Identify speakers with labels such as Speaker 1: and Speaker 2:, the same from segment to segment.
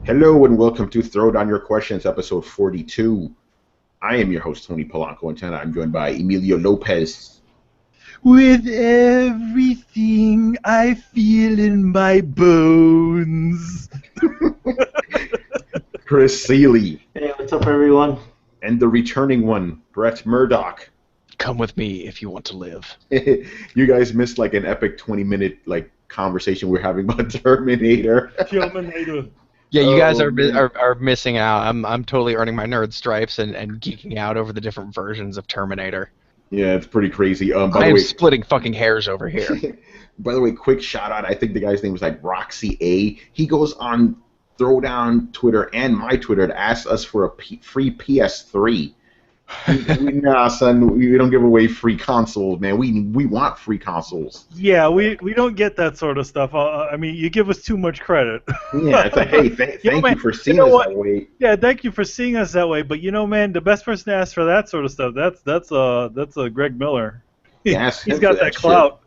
Speaker 1: Hello and welcome to Throwdown Your Questions, episode 42. I am your host, Tony Polanco, and tonight I'm joined by Emilio Lopez.
Speaker 2: With everything I feel in my bones.
Speaker 1: Chris Seeley.
Speaker 3: Hey, what's up, everyone?
Speaker 1: And the returning one, Brett Murdoch.
Speaker 4: Come with me if you want to live.
Speaker 1: You guys missed like an epic 20-minute conversation we're having about Terminator.
Speaker 4: Yeah, you guys are missing out. I'm totally earning my nerd stripes and geeking out over the different versions of Terminator.
Speaker 1: Yeah, it's pretty crazy.
Speaker 4: I am splitting fucking hairs over here.
Speaker 1: By the way, quick shout out. I think the guy's name was like Roxy A. He goes on Throwdown Twitter and my Twitter to ask us for a free PS3. Nah, son, we don't give away free consoles, man. We want free consoles.
Speaker 2: Yeah, we don't get that sort of stuff. I mean, you give us too much credit.
Speaker 1: Yeah, it's like, hey, thank you for seeing us that way.
Speaker 2: Yeah, thank you for seeing us that way. But man, the best person to ask for that sort of stuff, that's Greg Miller.
Speaker 1: Yes,
Speaker 2: he's got that clout.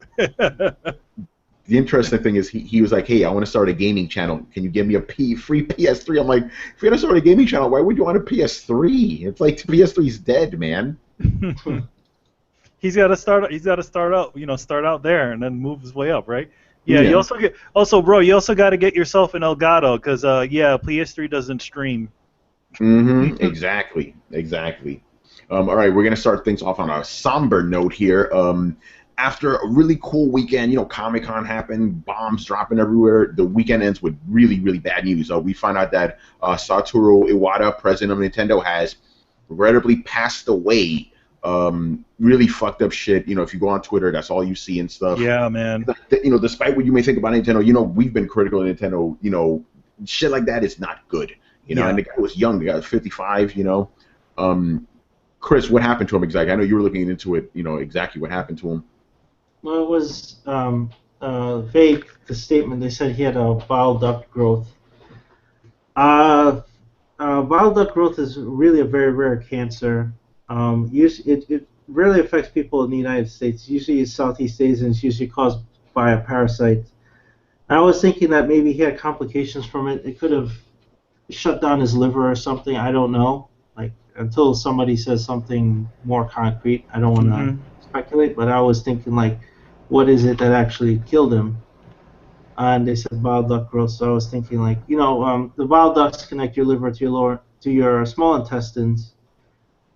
Speaker 1: The interesting thing is he was like, hey, I want to start a gaming channel. Can you give me a free PS3? I'm like, if you're going to start a gaming channel, why would you want a PS3? It's like PS3's dead, man.
Speaker 2: He's got to start out there and then move his way up, right? Yeah. You bro, you also got to get yourself an Elgato because PS3 doesn't stream.
Speaker 1: Mm-hmm. Exactly. All right, we're going to start things off on a somber note here. After a really cool weekend, Comic-Con happened, bombs dropping everywhere. The weekend ends with really, really bad news. We find out that Satoru Iwata, president of Nintendo, has regrettably passed away. Really fucked up shit. If you go on Twitter, that's all you see and stuff.
Speaker 2: Yeah, man.
Speaker 1: Despite what you may think about Nintendo, we've been critical of Nintendo. Shit like that is not good. And the guy was young. The guy was 55. Chris, what happened to him exactly? I know you were looking into it. Exactly what happened to him.
Speaker 3: Well, it was vague, the statement. They said he had a bile duct growth. Bile duct growth is really a very rare cancer. It rarely affects people in the United States. Usually it's Southeast Asian. It's usually caused by a parasite. I was thinking that maybe he had complications from it. It could have shut down his liver or something. I don't know. Until somebody says something more concrete, I don't want to speculate. But I was thinking, what is it that actually killed him? And they said bile duct growth. So I was thinking, the bile ducts connect your liver to your small intestines.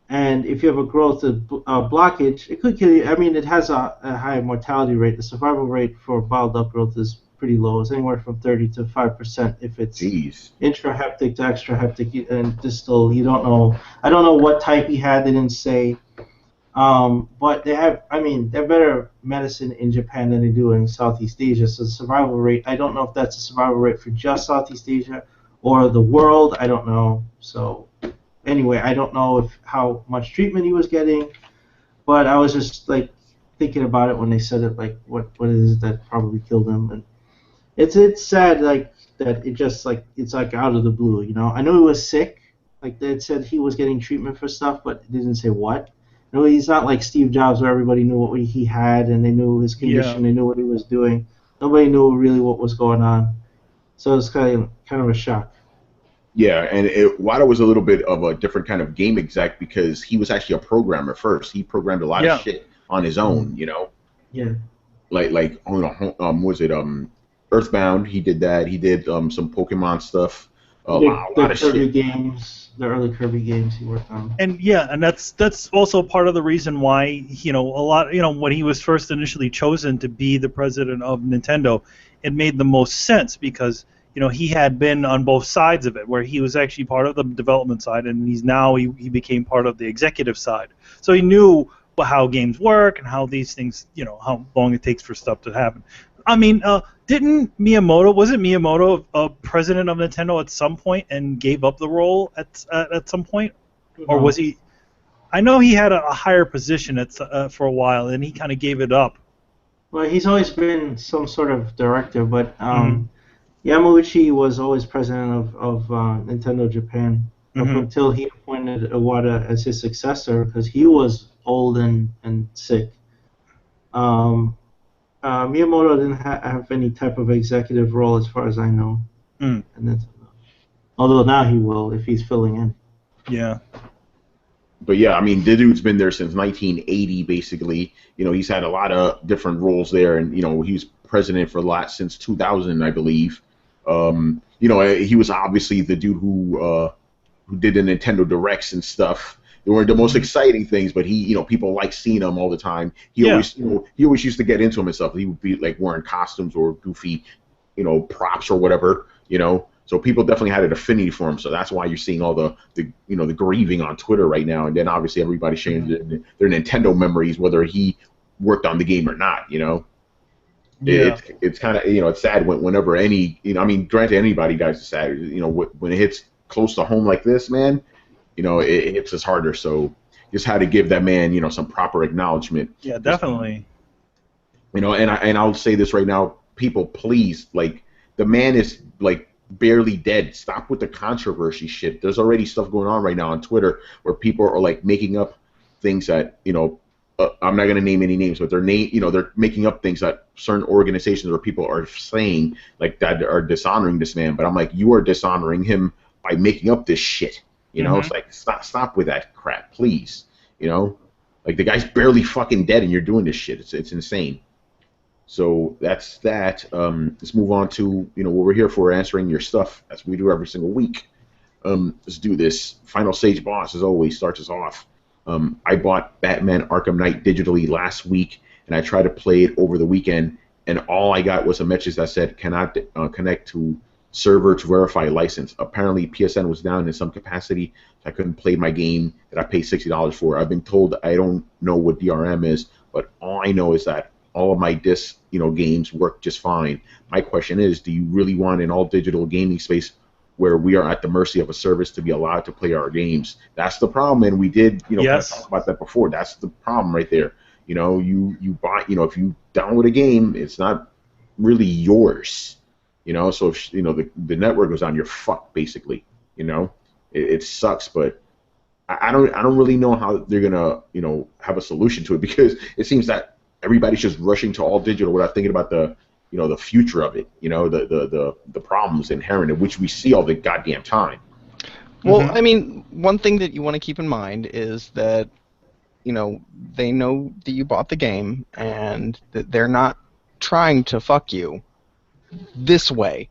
Speaker 3: And if you have a growth, a blockage, it could kill you. I mean, it has a high mortality rate. The survival rate for bile duct growth is pretty low. It's anywhere from 30 to 5% if it's intraheptic to extraheptic and distal. You don't know. I don't know what type he had. They didn't say. But they have better medicine in Japan than they do in Southeast Asia. So the survival rate, I don't know if that's a survival rate for just Southeast Asia or the world. I don't know. So anyway, I don't know how much treatment he was getting, but I was just thinking about it when they said it, what is it that probably killed him. And it's sad that it just it's out of the blue. I know he was sick. They said he was getting treatment for stuff, but it didn't say what. He's not like Steve Jobs where everybody knew what he had and they knew his condition, they knew what he was doing. Nobody knew really what was going on. So it's kind of a shock.
Speaker 1: Yeah, and Wada was a little bit of a different kind of game exec because he was actually a programmer first. He programmed a lot of shit on his own,
Speaker 3: Yeah.
Speaker 1: Was it Earthbound? He did that. He did some Pokemon stuff. A lot of
Speaker 3: Kirby
Speaker 1: shit.
Speaker 3: Games, the early Kirby games he worked on.
Speaker 2: And that's also part of the reason why when he was first initially chosen to be the president of Nintendo, it made the most sense because he had been on both sides of it, where he was actually part of the development side, and he became part of the executive side. So he knew how games work and how these things, how long it takes for stuff to happen. I mean, wasn't Miyamoto president of Nintendo at some point and gave up the role at some point? Or was he? I know he had a higher position for a while, and he kind of gave it up.
Speaker 3: Well, he's always been some sort of director, but Yamauchi was always president of Nintendo Japan up until he appointed Iwata as his successor because he was old and sick. Miyamoto didn't have any type of executive role as far as I know. And that's Although now he will if he's filling in.
Speaker 2: Yeah.
Speaker 1: But yeah, I mean, the dude's been there since 1980, basically. He's had a lot of different roles there, and he was president for a lot since 2000, I believe. He was obviously the dude who did the Nintendo Directs and stuff. They weren't the most exciting things, but people like seeing him all the time. He always used to get into him and stuff. He would be like wearing costumes or goofy, props or whatever. So people definitely had an affinity for him. So that's why you're seeing all the grieving on Twitter right now. And then obviously everybody's sharing their Nintendo memories, whether he worked on the game or not.
Speaker 2: Yeah.
Speaker 1: It's kind of it's sad whenever any I mean, granted, anybody dies is sad. When it hits close to home like this, man, it hits us harder. So just had to give that man some proper acknowledgement.
Speaker 2: Yeah, definitely.
Speaker 1: And I'll say this right now, people, please, like, the man is like barely dead. Stop with the controversy shit. There's already stuff going on right now on Twitter where people are like making up things that I'm not going to name any names, but they're making up things that certain organizations or people are saying like that are dishonoring this man. But I'm like, you are dishonoring him by making up this shit. It's like stop with that crap, please. Like, the guy's barely fucking dead and you're doing this shit. It's insane. So that's that. Let's move on to what we're here for, answering your stuff as we do every single week. Let's do this. Final Stage Boss, as always, starts us off. I bought Batman Arkham Knight digitally last week, and I tried to play it over the weekend, and all I got was a message that said cannot connect to server to verify license. Apparently PSN was down in some capacity, so I couldn't play my game that I paid $60 for. I've been told I don't know what DRM is, but all I know is that all of my disc games work just fine. My question is, do you really want an all digital gaming space where we are at the mercy of a service to be allowed to play our games? That's the problem, and we did
Speaker 2: Yes.
Speaker 1: talk about that before. That's the problem right there. You buy if you download a game, it's not really yours. So if the network goes down, you're fucked basically. It sucks, but I don't really know how they're gonna have a solution to it, because it seems that everybody's just rushing to all digital without thinking about the the future of it, the problems inherent in which we see all the goddamn time.
Speaker 4: Well, I mean, one thing that you want to keep in mind is that they know that you bought the game and that they're not trying to fuck you this way.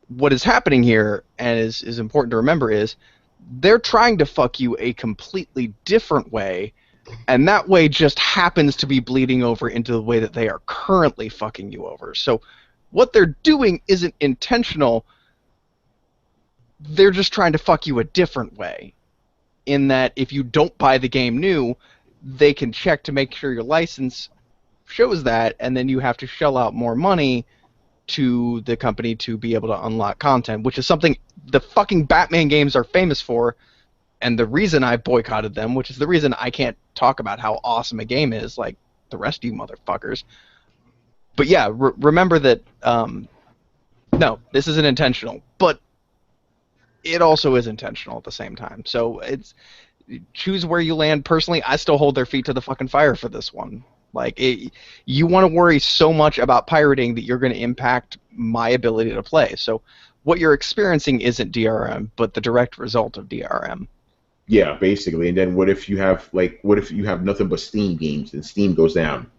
Speaker 4: What is happening here, and is important to remember, is they're trying to fuck you a completely different way, and that way just happens to be bleeding over into the way that they are currently fucking you over. So what they're doing isn't intentional. They're just trying to fuck you a different way, in that if you don't buy the game new, they can check to make sure your license shows that, and then you have to shell out more money to the company to be able to unlock content, which is something the fucking Batman games are famous for, and the reason I boycotted them, which is the reason I can't talk about how awesome a game is like the rest of you motherfuckers. But yeah, remember that, no, this isn't intentional, but it also is intentional at the same time. So it's choose where you land. Personally, I still hold their feet to the fucking fire for this one. Like, you want to worry so much about pirating that you're going to impact my ability to play. So what you're experiencing isn't DRM, but the direct result of DRM.
Speaker 1: Yeah, basically. And then what if you have nothing but Steam games and Steam goes down?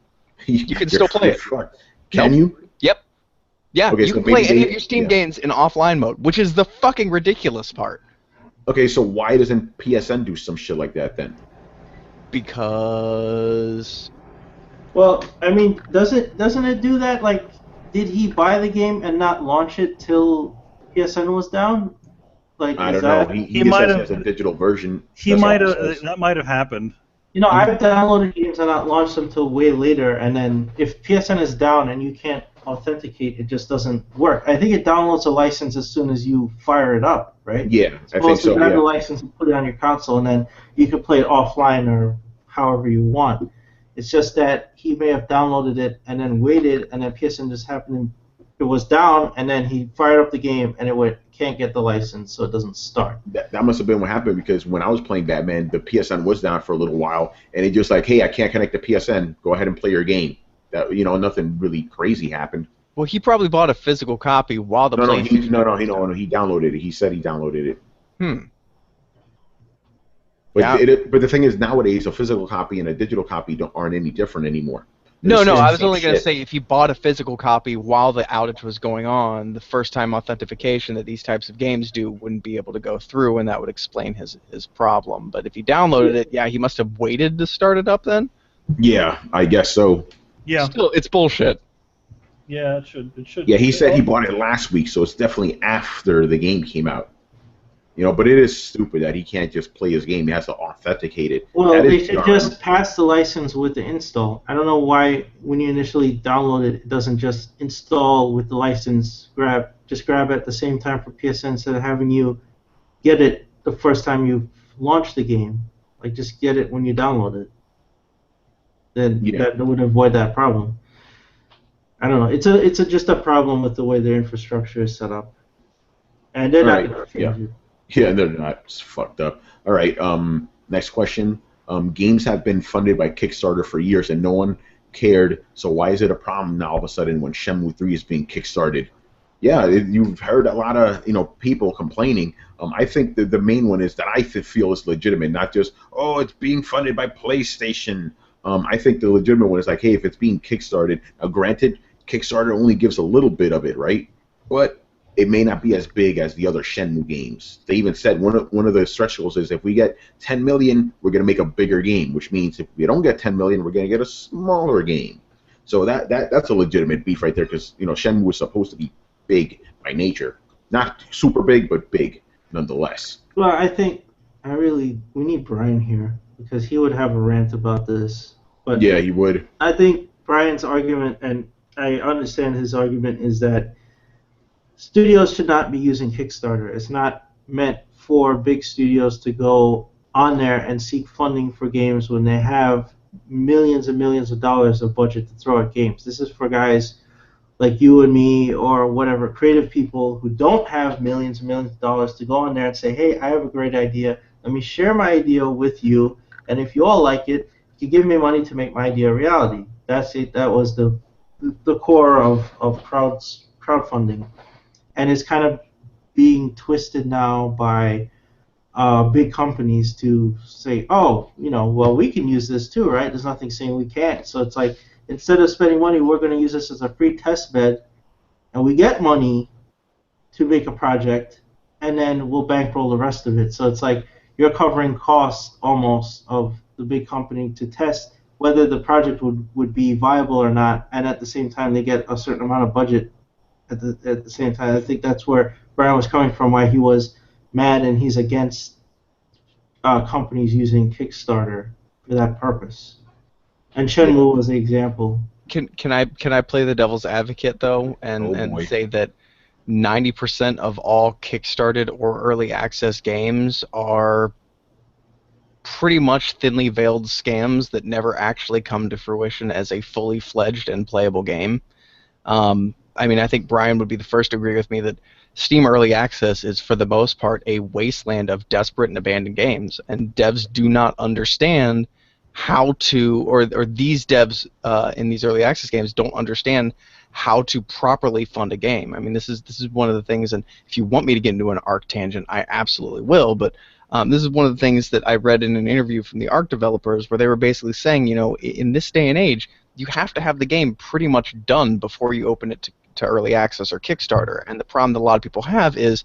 Speaker 4: You can still play it.
Speaker 1: Can you?
Speaker 4: Yep. Yeah,
Speaker 1: okay,
Speaker 4: you can play any of your Steam games in offline mode, which is the fucking ridiculous part.
Speaker 1: Okay, so why doesn't PSN do some shit like that then?
Speaker 4: Because...
Speaker 3: Well, I mean, doesn't it do that? Like, did he buy the game and not launch it till PSN was down? Like,
Speaker 1: I don't know. He
Speaker 2: might
Speaker 1: says
Speaker 2: have
Speaker 1: he has a digital version.
Speaker 2: That might have happened.
Speaker 3: I've downloaded games and not launched them till way later, and then if PSN is down and you can't authenticate, it just doesn't work. I think it downloads a license as soon as you fire it up, right?
Speaker 1: Yeah, I think so.
Speaker 3: Grab
Speaker 1: Yeah.
Speaker 3: the license and put it on your console, and then you can play it offline or however you want. It's just that he may have downloaded it and then waited, and then PSN just happened. It was down, and then he fired up the game, and it went, can't get the license, so it doesn't start.
Speaker 1: That must have been what happened, because when I was playing Batman, the PSN was down for a little while, and it just like, hey, I can't connect to PSN. Go ahead and play your game. That nothing really crazy happened.
Speaker 4: Well, he probably bought a physical copy while the PlayStation.
Speaker 1: No, he downloaded it. He said he downloaded it. But
Speaker 4: Yeah.
Speaker 1: but the thing is, nowadays a physical copy and a digital copy aren't any different anymore.
Speaker 4: No,
Speaker 1: It's
Speaker 4: I
Speaker 1: the
Speaker 4: was
Speaker 1: same
Speaker 4: only going to
Speaker 1: shit.
Speaker 4: say if he bought a physical copy while the outage was going on, the first-time authentication that these types of games do wouldn't be able to go through, and that would explain his problem. But if he downloaded it, yeah, he must have waited to start it up then?
Speaker 1: Yeah, I guess so.
Speaker 2: Yeah.
Speaker 4: Still, it's bullshit.
Speaker 2: Yeah, it should.
Speaker 1: Yeah, he said he bought it last week, so it's definitely after the game came out. You know, but it is stupid that he can't just play his game. He has to authenticate it.
Speaker 3: Well,
Speaker 1: That
Speaker 3: they
Speaker 1: is
Speaker 3: should
Speaker 1: dumb.
Speaker 3: just pass the license with the install. I don't know why when you initially download it, it doesn't just install with the license. Just grab it at the same time for PSN instead of having you get it the first time you launch the game. Like just get it when you download it. Then that would avoid that problem. I don't know. It's just a problem with the way their infrastructure is set up, and they're not going to change it.
Speaker 1: Yeah, they're not. It's fucked up. All right. Next question. Games have been funded by Kickstarter for years, and no one cared. So why is it a problem now all of a sudden when Shenmue III is being kickstarted? Yeah, you've heard a lot of people complaining. I think that the main one is that I feel is legitimate, not just it's being funded by PlayStation. I think the legitimate one is like, hey, if it's being kickstarted, now granted, Kickstarter only gives a little bit of it, right? But it may not be as big as the other Shenmue games. They even said one of the stretch goals is if we get 10 million, we're going to make a bigger game, which means if we don't get 10 million, we're going to get a smaller game. So that's a legitimate beef right there because Shenmue was supposed to be big by nature, not super big, but big nonetheless.
Speaker 3: Well, I think we need Brian here because he would have a rant about this. But
Speaker 1: yeah, he would.
Speaker 3: I think Brian's argument, and I understand his argument, is that studios should not be using Kickstarter. It's not meant for big studios to go on there and seek funding for games when they have millions and millions of dollars of budget to throw at games. This is for guys like you and me or whatever, creative people who don't have millions and millions of dollars to go on there and say, hey, I have a great idea. Let me share my idea with you, and if you all like it, you give me money to make my idea a reality. That's it. That was the core of crowdfunding. And it's kind of being twisted now by big companies to say, well, we can use this too, right? There's nothing saying we can't. So it's like, instead of spending money, we're going to use this as a free test bed, and we get money to make a project, and then we'll bankroll the rest of it. So it's like you're covering costs almost of the big company to test whether the project would be viable or not, and at the same time they get a certain amount of budget at the same time. I think that's where Brian was coming from, why he was mad and he's against companies using Kickstarter for that purpose. And Shenmue was the example.
Speaker 4: Can I play the devil's advocate though, and say that 90% of all Kickstarted or early access games are pretty much thinly veiled scams that never actually come to fruition as a fully fledged and playable game. I mean, I think Brian would be the first to agree with me that Steam Early Access is, for the most part, a wasteland of desperate and abandoned games, and devs do not understand how to, or these devs in these early access games don't understand how to properly fund a game. I mean, this is one of the things, and if you want me to get into an ARC tangent, I absolutely will, but this is one of the things that I read in an interview from the ARC developers where they were basically saying, in this day and age, you have to have the game pretty much done before you open it to early access or Kickstarter. And the problem that a lot of people have is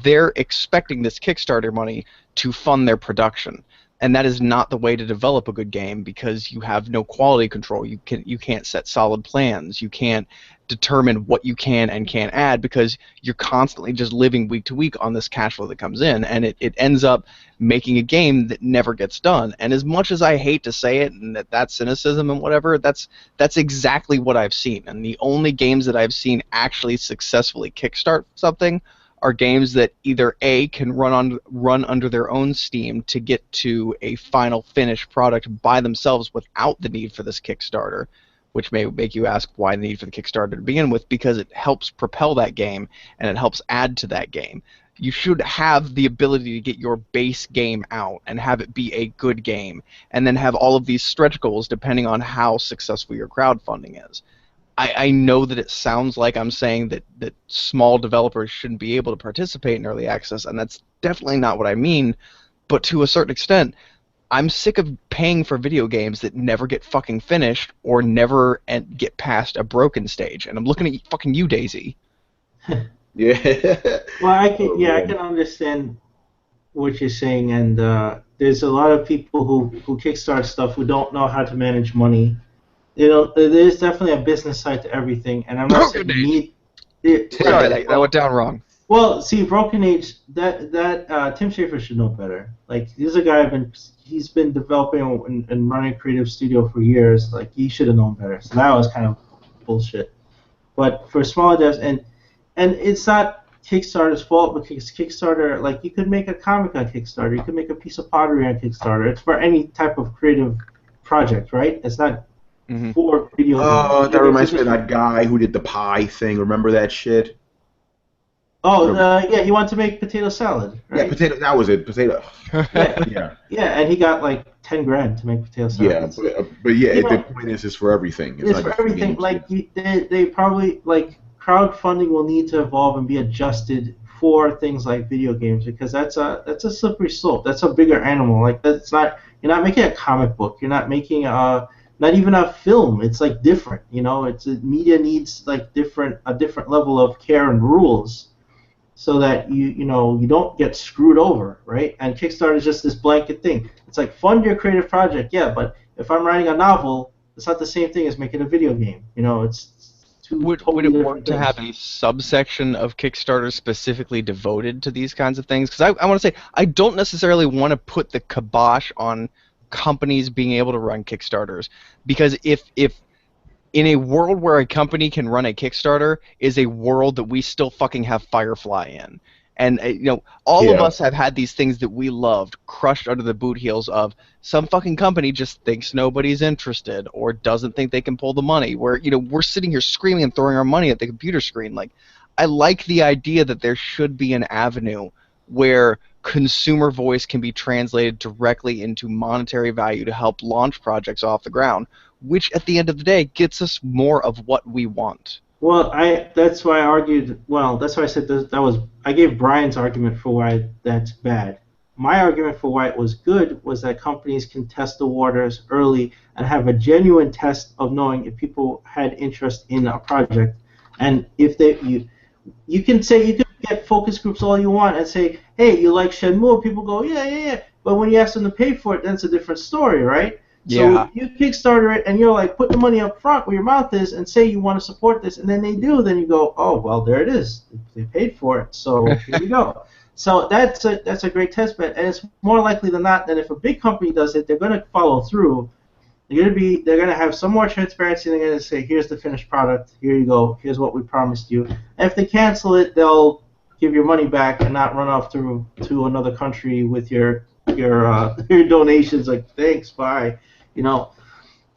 Speaker 4: they're expecting this Kickstarter money to fund their production. And that is not the way to develop a good game because you have no quality control. You can't set solid plans. You can't determine what you can and can't add because you're constantly just living week to week on this cash flow that comes in, and it ends up making a game that never gets done. And as much as I hate to say it, and that's cynicism and whatever, that's exactly what I've seen. And the only games that I've seen actually successfully kickstart something are games that either A, can run under their own steam to get to a final finished product by themselves without the need for this Kickstarter, which may make you ask why the need for the Kickstarter to begin with, because it helps propel that game and it helps add to that game. You should have the ability to get your base game out and have it be a good game, and then have all of these stretch goals depending on how successful your crowdfunding is. I know that it sounds like I'm saying that small developers shouldn't be able to participate in early access, and that's definitely not what I mean. But to a certain extent, I'm sick of paying for video games that never get fucking finished or never get past a broken stage. And I'm looking at fucking you, Daisy.
Speaker 1: Yeah.
Speaker 3: Well, I can,
Speaker 1: Oh,
Speaker 3: yeah, I
Speaker 1: man.
Speaker 3: can understand what you're saying, and there's a lot of people who kickstart stuff who don't know how to manage money. You know, there's definitely a business side to everything, and I'm not saying
Speaker 4: Broken
Speaker 3: you
Speaker 4: Age.
Speaker 3: need it.
Speaker 4: Sorry,
Speaker 3: Right.
Speaker 4: that went down wrong.
Speaker 3: Well, see, Broken Age, that Tim Schafer should know better. Like, he's a guy he's been developing and running a creative studio for years. Like, he should have known better. So that was kind of bullshit. But for smaller devs, and it's not Kickstarter's fault, because Kickstarter, like, you could make a comic on Kickstarter, you could make a piece of pottery on Kickstarter. It's for any type of creative project, right? It's not for video games.
Speaker 1: Oh, that
Speaker 3: Video games
Speaker 1: reminds
Speaker 3: are
Speaker 1: me of
Speaker 3: just
Speaker 1: that guy who did the pie thing. Remember that shit?
Speaker 3: yeah, he wanted to make potato salad, right?
Speaker 1: Yeah, potato. That was it. Potato.
Speaker 3: Yeah,
Speaker 1: Yeah.
Speaker 3: yeah, and he got like 10 grand to make potato salad.
Speaker 1: Yeah, but yeah,
Speaker 3: You
Speaker 1: the
Speaker 3: know,
Speaker 1: point is, it's for everything.
Speaker 3: it's
Speaker 1: not
Speaker 3: for
Speaker 1: just for
Speaker 3: everything.
Speaker 1: games.
Speaker 3: Like, they probably, like, crowdfunding will need to evolve and be adjusted for things like video games, because that's a slippery slope. That's a bigger animal. Like, that's not, you're not making a comic book. You're not making not even a film. It's like different. You know, media needs like a different level of care and rules, so that you don't get screwed over, right? And Kickstarter is just this blanket thing. It's like, fund your creative project, yeah, but if I'm writing a novel, it's not the same thing as making a video game. You know, it's two
Speaker 4: Would
Speaker 3: totally
Speaker 4: it
Speaker 3: different
Speaker 4: work to
Speaker 3: things.
Speaker 4: have a subsection of Kickstarter specifically devoted to these kinds of things? Because I want to say, I don't necessarily want to put the kibosh on companies being able to run Kickstarters, because if in a world where a company can run a Kickstarter is a world that we still fucking have Firefly in. And, all of us have had these things that we loved crushed under the boot heels of some fucking company just thinks nobody's interested or doesn't think they can pull the money. Where, we're sitting here screaming and throwing our money at the computer screen. Like, I like the idea that there should be an avenue where consumer voice can be translated directly into monetary value to help launch projects off the ground, which at the end of the day gets us more of what we want.
Speaker 3: Well, that's why I argued. Well, that's why I said I gave Brian's argument for why that's bad. My argument for why it was good was that companies can test the waters early and have a genuine test of knowing if people had interest in a project, and if you can get focus groups all you want and say, hey, you like Shenmue? People go, yeah. But when you ask them to pay for it, then it's a different story, right?
Speaker 4: Yeah.
Speaker 3: So you Kickstarter it, and you're like, put the money up front where your mouth is, and say you want to support this, and then they do. Then you go, oh, well, there it is. They paid for it, so here we go. So that's a great test bed, and it's more likely than not that if a big company does it, they're going to follow through. They're going to have some more transparency. They're going to say, here's the finished product. Here you go. Here's what we promised you. And if they cancel it, they'll give your money back and not run off to another country with your donations. Like, thanks, bye.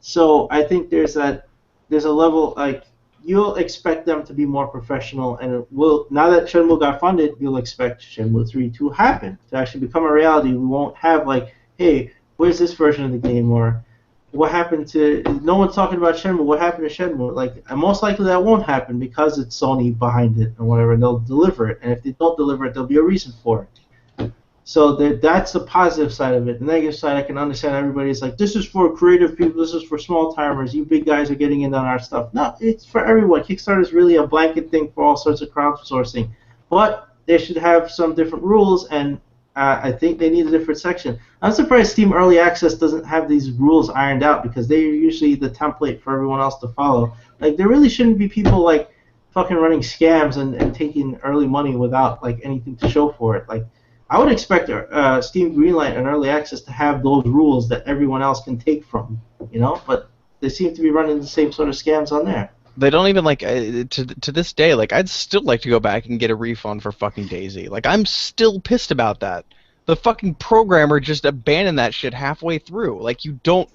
Speaker 3: So I think there's a level, like, you'll expect them to be more professional, and now that Shenmue got funded, you'll expect Shenmue 3 to happen, to actually become a reality. We won't have like, hey, where's this version of the game, or what happened to, no one's talking about Shenmue, what happened to Shenmue? Like, and most likely that won't happen because it's Sony behind it and whatever, and they'll deliver it, and if they don't deliver it, there'll be a reason for it. So that's the positive side of it. The negative side, I can understand everybody's like, this is for creative people, this is for small timers, you big guys are getting in on our stuff. No, it's for everyone. Kickstarter is really a blanket thing for all sorts of crowdsourcing. But they should have some different rules, and I think they need a different section. I'm surprised Steam Early Access doesn't have these rules ironed out, because they're usually the template for everyone else to follow. Like, there really shouldn't be people like fucking running scams and taking early money without like anything to show for it. Like, I would expect Steam Greenlight and Early Access to have those rules that everyone else can take from, but they seem to be running the same sort of scams on there.
Speaker 4: They don't even, like, to this day, like, I'd still like to go back and get a refund for fucking Daisy. Like, I'm still pissed about that. The fucking programmer just abandoned that shit halfway through. Like, you don't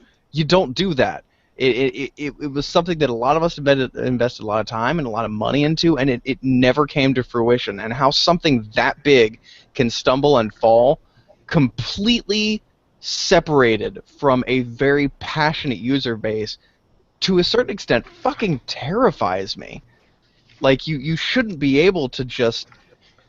Speaker 4: do that. It was something that a lot of us invested a lot of time and a lot of money into, and it never came to fruition. And how something that big can stumble and fall completely separated from a very passionate user base to a certain extent, fucking terrifies me. Like, you shouldn't be able to just,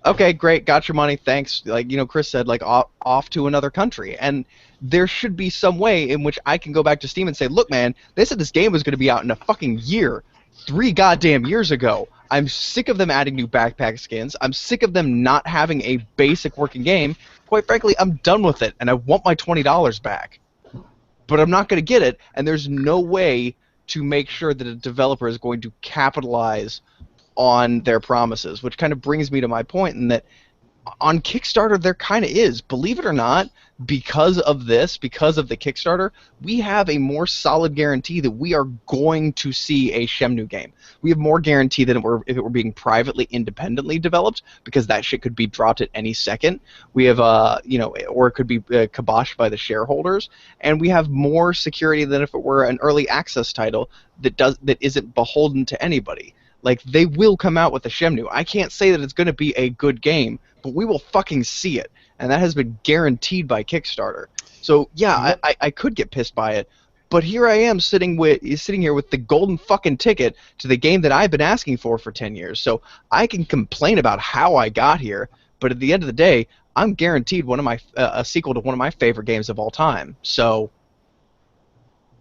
Speaker 4: okay, great, got your money, thanks. Like, Chris said, like, off to another country. And there should be some way in which I can go back to Steam and say, look, man, they said this game was going to be out in a fucking year. 3 goddamn years ago. I'm sick of them adding new backpack skins. I'm sick of them not having a basic working game. Quite frankly, I'm done with it, and I want my $20 back. But I'm not going to get it, and there's no way to make sure that a developer is going to capitalize on their promises, which kind of brings me to my point in that on Kickstarter there kind of is. Believe it or not, because of the Kickstarter, we have a more solid guarantee that we are going to see a Shenmue game. We have more guarantee than if it were being privately, independently developed, because that shit could be dropped at any second. We have, or it could be kiboshed by the shareholders, and we have more security than if it were an early access title that isn't beholden to anybody. Like, they will come out with a Shenmue. I can't say that it's going to be a good game, but we will fucking see it. And that has been guaranteed by Kickstarter. So, yeah, I could get pissed by it. But here I am sitting here with the golden fucking ticket to the game that I've been asking for 10 years. So I can complain about how I got here, but at the end of the day, I'm guaranteed a sequel to one of my favorite games of all time. So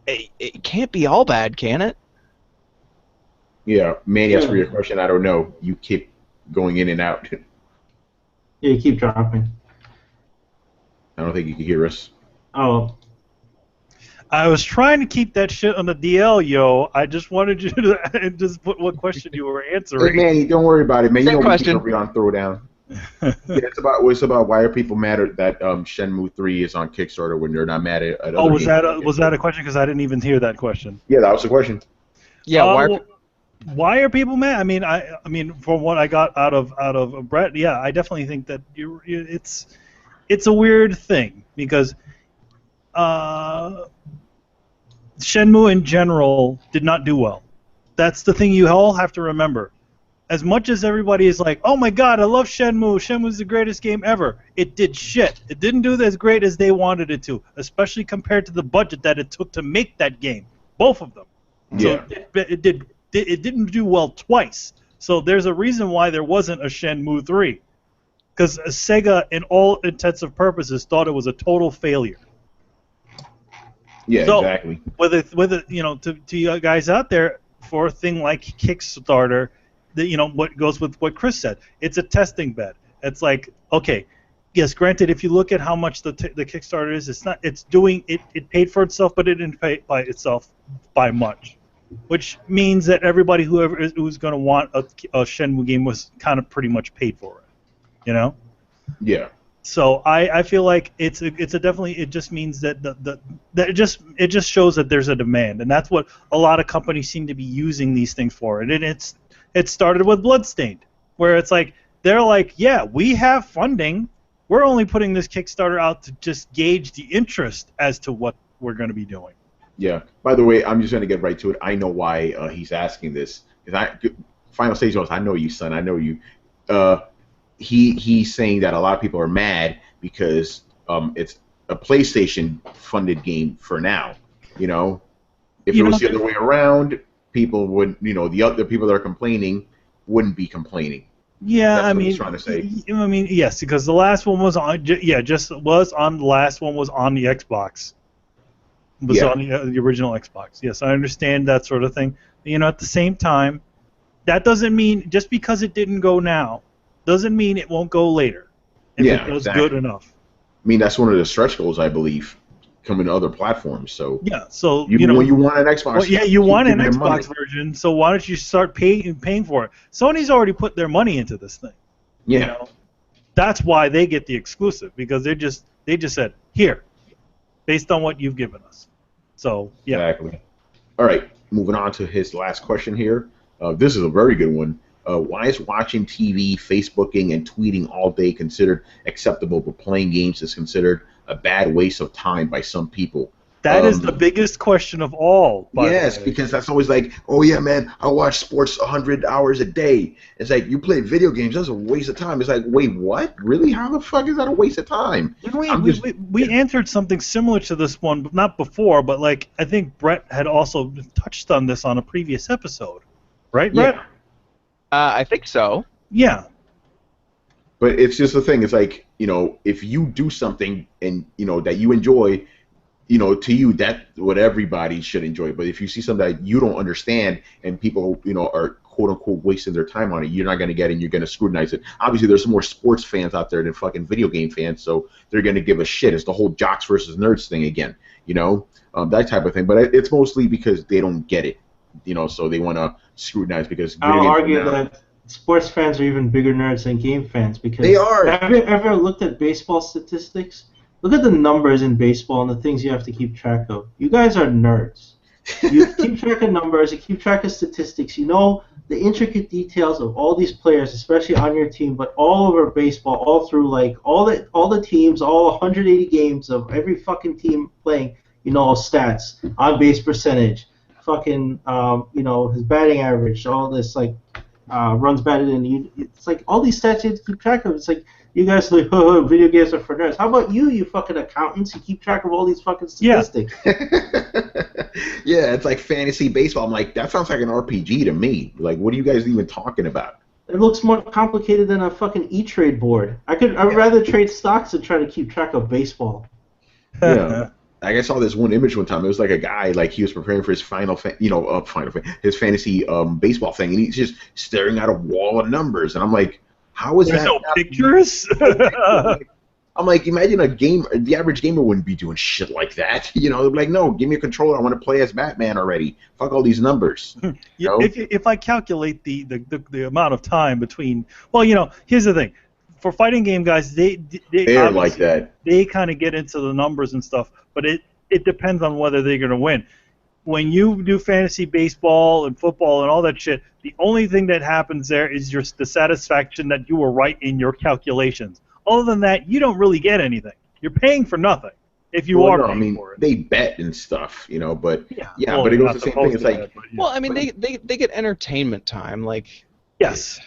Speaker 4: it can't be all bad, can it?
Speaker 1: Yeah, Manny, as for your question, I don't know. You keep going in and out.
Speaker 3: Yeah, you keep dropping.
Speaker 1: I don't think you can hear us.
Speaker 3: Oh.
Speaker 2: I was trying to keep that shit on the DL, yo. I just wanted you to just put what question you were answering.
Speaker 1: Hey, Manny, don't worry about it, man.
Speaker 4: Same question.
Speaker 1: We can on Throwdown. It's about why are people mad at that Shenmue 3 is on Kickstarter when they're not mad at other
Speaker 2: was
Speaker 1: games.
Speaker 2: that a question? Because I didn't even hear that question.
Speaker 1: Yeah, that was the question.
Speaker 4: Yeah,
Speaker 2: why are people mad? I mean, from what I got out of Brett, yeah, I definitely think that it's a weird thing because Shenmue in general did not do well. That's the thing you all have to remember. As much as everybody is like, oh my god, I love Shenmue. Shenmue's the greatest game ever. It did shit. It didn't do as great as they wanted it to, especially compared to the budget that it took to make that game. Both of them.
Speaker 1: Yeah.
Speaker 2: So it didn't do well twice. So there's a reason why there wasn't a Shenmue 3. Because Sega, in all intents and purposes, thought it was a total failure.
Speaker 1: Yeah,
Speaker 2: so,
Speaker 1: exactly.
Speaker 2: To you guys out there, for a thing like Kickstarter, what goes with what Chris said, it's a testing bed. It's like, okay, yes, granted, if you look at how much the Kickstarter is, it paid for itself, but it didn't pay by itself by much. Which means that everybody who's going to want a Shenmue game was kind of pretty much paid for it,
Speaker 1: Yeah.
Speaker 2: So I feel like it just means that it just shows that there's a demand, and that's what a lot of companies seem to be using these things for. And it started with Bloodstained, where it's like they're like, yeah, we have funding, we're only putting this Kickstarter out to just gauge the interest as to what we're going to be doing.
Speaker 1: Yeah. By the way, I'm just going to get right to it. I know why he's asking this. Final Stage goes, I know you, son. I know you. He's saying that a lot of people are mad because it's a PlayStation-funded game for now. If it was the other way around, people would, the other people that are complaining wouldn't be complaining.
Speaker 2: Yeah,
Speaker 1: That's what he's trying to say.
Speaker 2: Yes, because the last one was on. The last one was on the Xbox. Was on the original Xbox. Yes, I understand that sort of thing. At the same time, that doesn't mean just because it didn't go now, doesn't mean it won't go later. If it does good enough.
Speaker 1: I mean, that's one of the stretch goals, I believe, coming to other platforms. So
Speaker 2: yeah, so
Speaker 1: when you want an Xbox,
Speaker 2: well, yeah, you want an Xbox version. So why don't you start paying for it? Sony's already put their money into this thing.
Speaker 1: Yeah,
Speaker 2: that's why they get the exclusive, because they just said here, based on what you've given us. So yeah.
Speaker 1: Exactly. All right, moving on to his last question here. This is a very good one. Why is watching TV, Facebooking, and tweeting all day considered acceptable, but playing games is considered a bad waste of time by some people?
Speaker 2: That is the biggest question of all.
Speaker 1: Yes, because that's always like, oh yeah, man, I watch sports 100 hours a day. It's like you play video games. That's a waste of time. It's like, wait, what? Really? How the fuck is that a waste of time?
Speaker 2: We answered something similar to this one, but not before. But like, I think Brett had also touched on this on a previous episode, right, Brett?
Speaker 4: I think so.
Speaker 2: Yeah.
Speaker 1: But it's just the thing. It's like, if you do something and that you enjoy. To you, that's what everybody should enjoy. But if you see something that you don't understand and people, are quote-unquote wasting their time on it, you're not going to get it and you're going to scrutinize it. Obviously, there's more sports fans out there than fucking video game fans, so they're going to give a shit. It's the whole jocks versus nerds thing again, that type of thing. But it's mostly because they don't get it, so they want to scrutinize because video
Speaker 3: I'll
Speaker 1: games
Speaker 3: argue that sports fans are even bigger nerds than game fans because
Speaker 1: they are.
Speaker 3: Have you ever looked at baseball statistics? Look at the numbers in baseball and the things you have to keep track of. You guys are nerds. You keep track of numbers, you keep track of statistics, you know the intricate details of all these players, especially on your team, but all over baseball, all through all the teams, all 180 games of every fucking team playing, stats, on base percentage, fucking his batting average, all this runs batted in. It's like all these stats you have to keep track of. It's like you guys are like, oh, video games are for nerds. How about you fucking accountants? You keep track of all these fucking statistics.
Speaker 1: Yeah, it's like fantasy baseball. I'm like, that sounds like an RPG to me. Like, what are you guys even talking about?
Speaker 3: It looks more complicated than a fucking E-Trade board. I'd rather trade stocks than try to keep track of baseball.
Speaker 1: Yeah. I saw this one image one time. It was like a guy, he was preparing for his his fantasy baseball thing, and he's just staring at a wall of numbers. And I'm like, how is
Speaker 2: There's
Speaker 1: that?
Speaker 2: no pictures?
Speaker 1: I'm like, imagine the average gamer wouldn't be doing shit like that. They'd be like, no, give me a controller. I want to play as Batman already. Fuck all these numbers.
Speaker 2: If I calculate the amount of time between, here's the thing. For fighting game guys, they're
Speaker 1: like that.
Speaker 2: They kind of get into the numbers and stuff, but it depends on whether they're going to win. When you do fantasy baseball and football and all that shit, the only thing that happens there is the satisfaction that you were right in your calculations. Other than that, you don't really get anything. You're paying for nothing if you are paying for it.
Speaker 1: They bet and stuff, but but
Speaker 2: it
Speaker 1: goes the same thing. It's like,
Speaker 4: they get entertainment time,
Speaker 2: yes.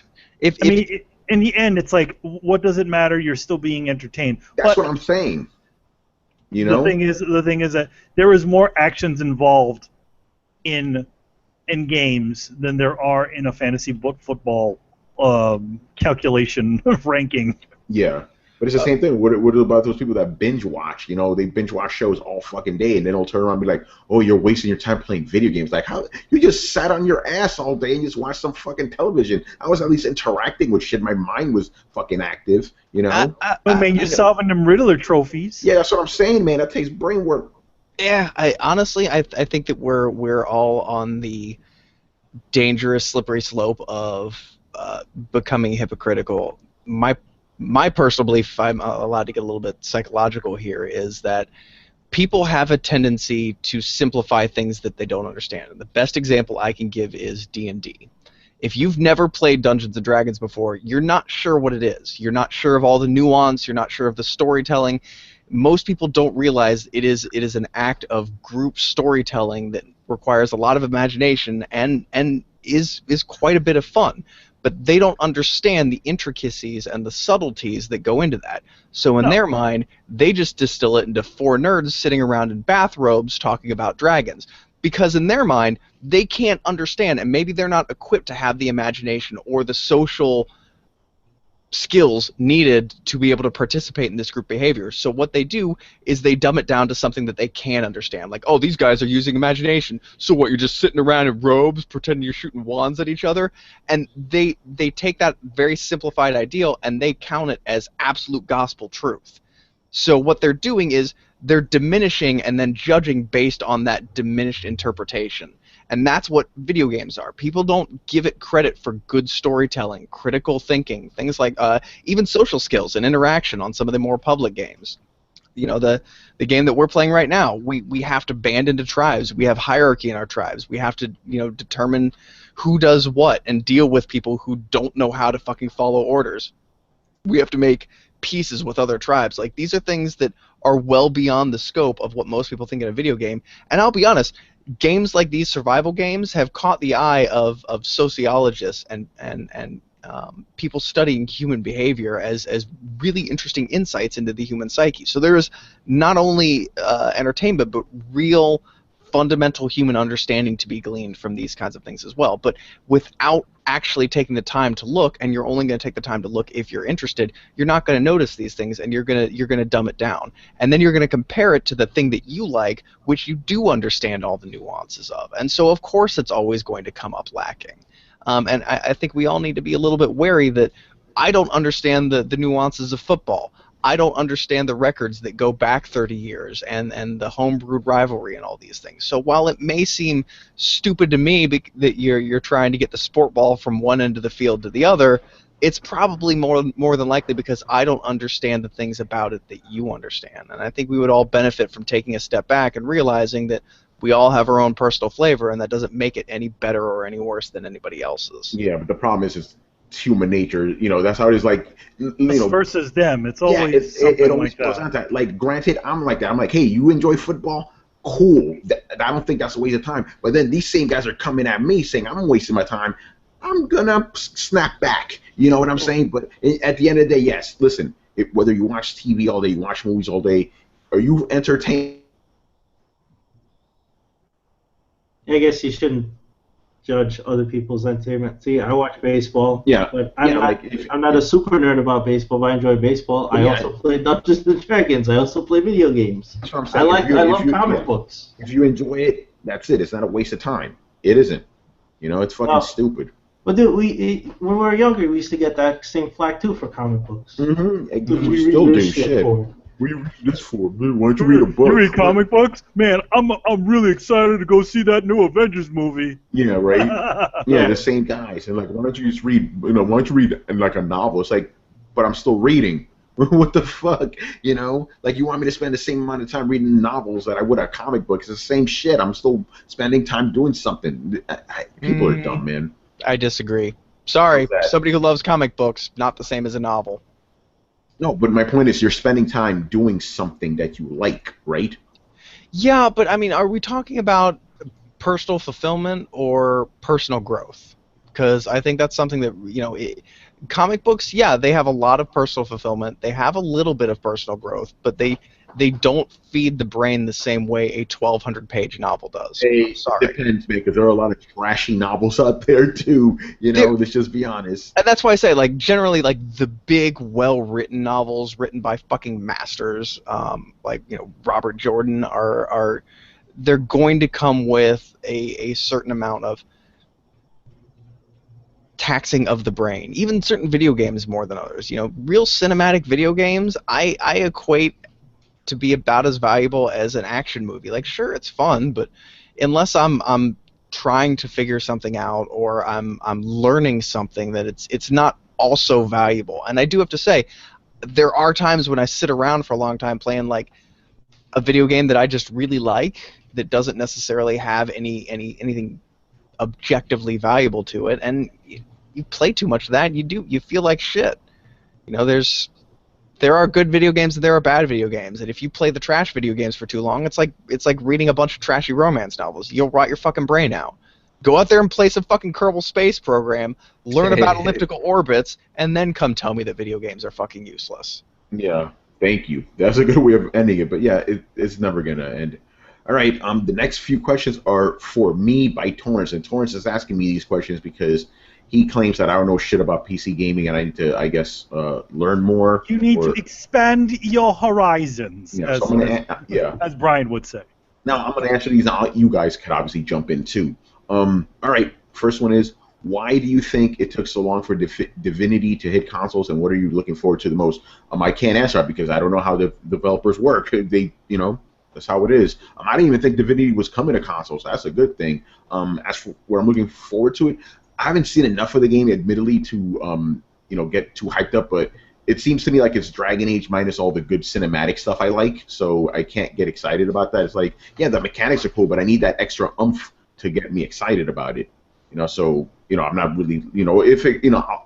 Speaker 2: In the end, it's like, what does it matter? You're still being entertained.
Speaker 1: That's what I'm saying.
Speaker 2: The thing is that there is more actions involved in games than there are in a fantasy football calculation ranking.
Speaker 1: Yeah, but it's the same thing. What about those people that binge watch? They binge watch shows all fucking day, and then they'll turn around and be like, "Oh, you're wasting your time playing video games." Like, how you just sat on your ass all day and just watched some fucking television? I was at least interacting with shit. My mind was fucking active.
Speaker 2: But man, you're solving them Riddler trophies.
Speaker 1: Yeah, that's what I'm saying, man. That takes brain work.
Speaker 4: Yeah, honestly, I think that we're all on the dangerous, slippery slope of becoming hypocritical. My personal belief, if I'm allowed to get a little bit psychological here, is that people have a tendency to simplify things that they don't understand. And the best example I can give is D&D. If you've never played Dungeons & Dragons before, you're not sure what it is. You're not sure of all the nuance. You're not sure of the storytelling. Most people don't realize it is an act of group storytelling that requires a lot of imagination and is quite a bit of fun. But they don't understand the intricacies and the subtleties that go into that. So in their mind, they just distill it into four nerds sitting around in bathrobes talking about dragons. Because in their mind, they can't understand, and maybe they're not equipped to have the imagination or the social skills needed to be able to participate in this group behavior. So what they do is they dumb it down to something that they can understand. Like, oh, these guys are using imagination. So what, you're just sitting around in robes pretending you're shooting wands at each other? And they take that very simplified ideal and they count it as absolute gospel truth. So what they're doing is they're diminishing and then judging based on that diminished interpretation. And that's what video games are. People don't give it credit for good storytelling, critical thinking, things like even social skills and interaction on some of the more public games. The game that we're playing right now, we have to band into tribes. We have hierarchy in our tribes. We have to determine who does what and deal with people who don't know how to fucking follow orders. We have to make pieces with other tribes. Like, these are things that are well beyond the scope of what most people think in a video game. And I'll be honest, games like these survival games have caught the eye of sociologists and people studying human behavior as really interesting insights into the human psyche. So there is not only entertainment, but real fundamental human understanding to be gleaned from these kinds of things as well. But without actually taking the time to look, and you're only going to take the time to look if you're interested, you're not going to notice these things, and you're going to dumb it down. And then you're going to compare it to the thing that you like, which you do understand all the nuances of. And so, of course, it's always going to come up lacking. And I think we all need to be a little bit wary that I don't understand the nuances of football. I don't understand the records that go back 30 years and the homebrewed rivalry and all these things. So while it may seem stupid to me that you're trying to get the sport ball from one end of the field to the other, it's probably more than likely because I don't understand the things about it that you understand. And I think we would all benefit from taking a step back and realizing that we all have our own personal flavor, and that doesn't make it any better or any worse than anybody else's.
Speaker 1: Yeah, but the problem is it's human nature. You know, that's how it is. Like, you know,
Speaker 2: versus them. It's always
Speaker 1: it always
Speaker 2: like
Speaker 1: goes on to that. Like, granted, I'm like that. I'm like, hey, you enjoy football? Cool. I don't think that's a waste of time. But then these same guys are coming at me saying I'm wasting my time. I'm gonna snap back. You know what I'm saying? But at the end of the day, yes. Listen, whether you watch TV all day, you watch movies all day, are you entertained?
Speaker 3: I guess you shouldn't judge other people's entertainment. See, I watch baseball.
Speaker 1: Yeah.
Speaker 3: But I'm not a super nerd about baseball, but I enjoy baseball. I also play Dungeons and Dragons. I also play video games.
Speaker 1: That's what I'm saying.
Speaker 3: I love comic books.
Speaker 1: If you enjoy it, that's it. It's not a waste of time. It isn't. You know, it's fucking stupid.
Speaker 3: But dude, when we were younger, we used to get that same flack too for comic books.
Speaker 1: Mm-hmm. We still do shit. What do you read this for, man? Why don't you read a book?
Speaker 2: You read comic books? Man, I'm really excited to go see that new Avengers movie.
Speaker 1: Yeah, right? Yeah, the same guys. And like, why don't you just read, why don't you read like a novel? It's like, but I'm still reading. What the fuck? You know? Like, you want me to spend the same amount of time reading novels that I would a comic book. It's the same shit. I'm still spending time doing something. People are dumb, man.
Speaker 4: I disagree. Sorry, somebody who loves comic books, not the same as a novel.
Speaker 1: No, but my point is you're spending time doing something that you like, right?
Speaker 4: Yeah, but I mean, are we talking about personal fulfillment or personal growth? Because I think that's something that, you know, comic books, yeah, they have a lot of personal fulfillment. They have a little bit of personal growth, but they don't feed the brain the same way a 1,200-page novel does.
Speaker 1: It depends, man, because there are a lot of trashy novels out there, too. You know, let's just be honest.
Speaker 4: And that's why I say, like, generally, like, the big, well-written novels written by fucking masters, like, you know, Robert Jordan, they're going to come with a certain amount of taxing of the brain. Even certain video games more than others. You know, real cinematic video games, I equate to be about as valuable as an action movie. Like, sure, it's fun, but unless I'm trying to figure something out or I'm learning something, that it's not also valuable. And I do have to say, there are times when I sit around for a long time playing like a video game that I just really like that doesn't necessarily have anything objectively valuable to it, and you play too much of that, you feel like shit. You know, there are good video games and there are bad video games, and if you play the trash video games for too long, it's like reading a bunch of trashy romance novels. You'll rot your fucking brain out. Go out there and play some fucking Kerbal Space Program, learn about elliptical orbits, and then come tell me that video games are fucking useless.
Speaker 1: Yeah, thank you. That's a good way of ending it, but yeah, it's never gonna end. All right, the next few questions are for me by Torrance, and Torrance is asking me these questions because he claims that I don't know shit about PC gaming, and I need to, I guess, learn more.
Speaker 2: You need to expand your horizons,
Speaker 1: yeah,
Speaker 2: as Brian would say.
Speaker 1: Now, I'm going to answer these. Now, you guys could obviously jump in, too. All right, first one is, why do you think it took so long for Divinity to hit consoles, and what are you looking forward to the most? I can't answer that because I don't know how the developers work. They, you know, that's how it is. I didn't even think Divinity was coming to consoles. So that's a good thing. As for where I'm looking forward to it, I haven't seen enough of the game, admittedly, to you know, get too hyped up. But it seems to me like it's Dragon Age minus all the good cinematic stuff I like. So I can't get excited about that. It's like, yeah, the mechanics are cool, but I need that extra oomph to get me excited about it. So I'm not really, if it,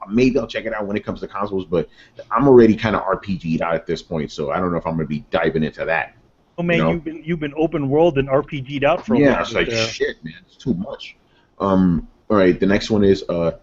Speaker 1: maybe I'll check it out when it comes to consoles, but I'm already kind of RPG'd out at this point, so I don't know if I'm gonna be diving into that.
Speaker 2: Oh man, you've been open world and RPG'd out for a
Speaker 1: Yeah,
Speaker 2: little
Speaker 1: it's
Speaker 2: bit
Speaker 1: like
Speaker 2: there.
Speaker 1: shit, man, it's too much. All right, the next one is let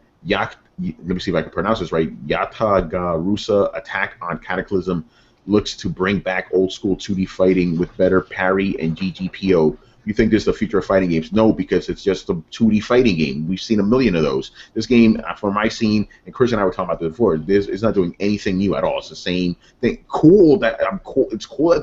Speaker 1: me see if I can pronounce this right. Yatagarasu Attack on Cataclysm looks to bring back old school 2D fighting with better parry and GGPO. You think this is the future of fighting games? No, because it's just a 2D fighting game. We've seen a million of those. This game, from my scene, and Chris and I were talking about this before, it's not doing anything new at all. It's the same thing. It's cool that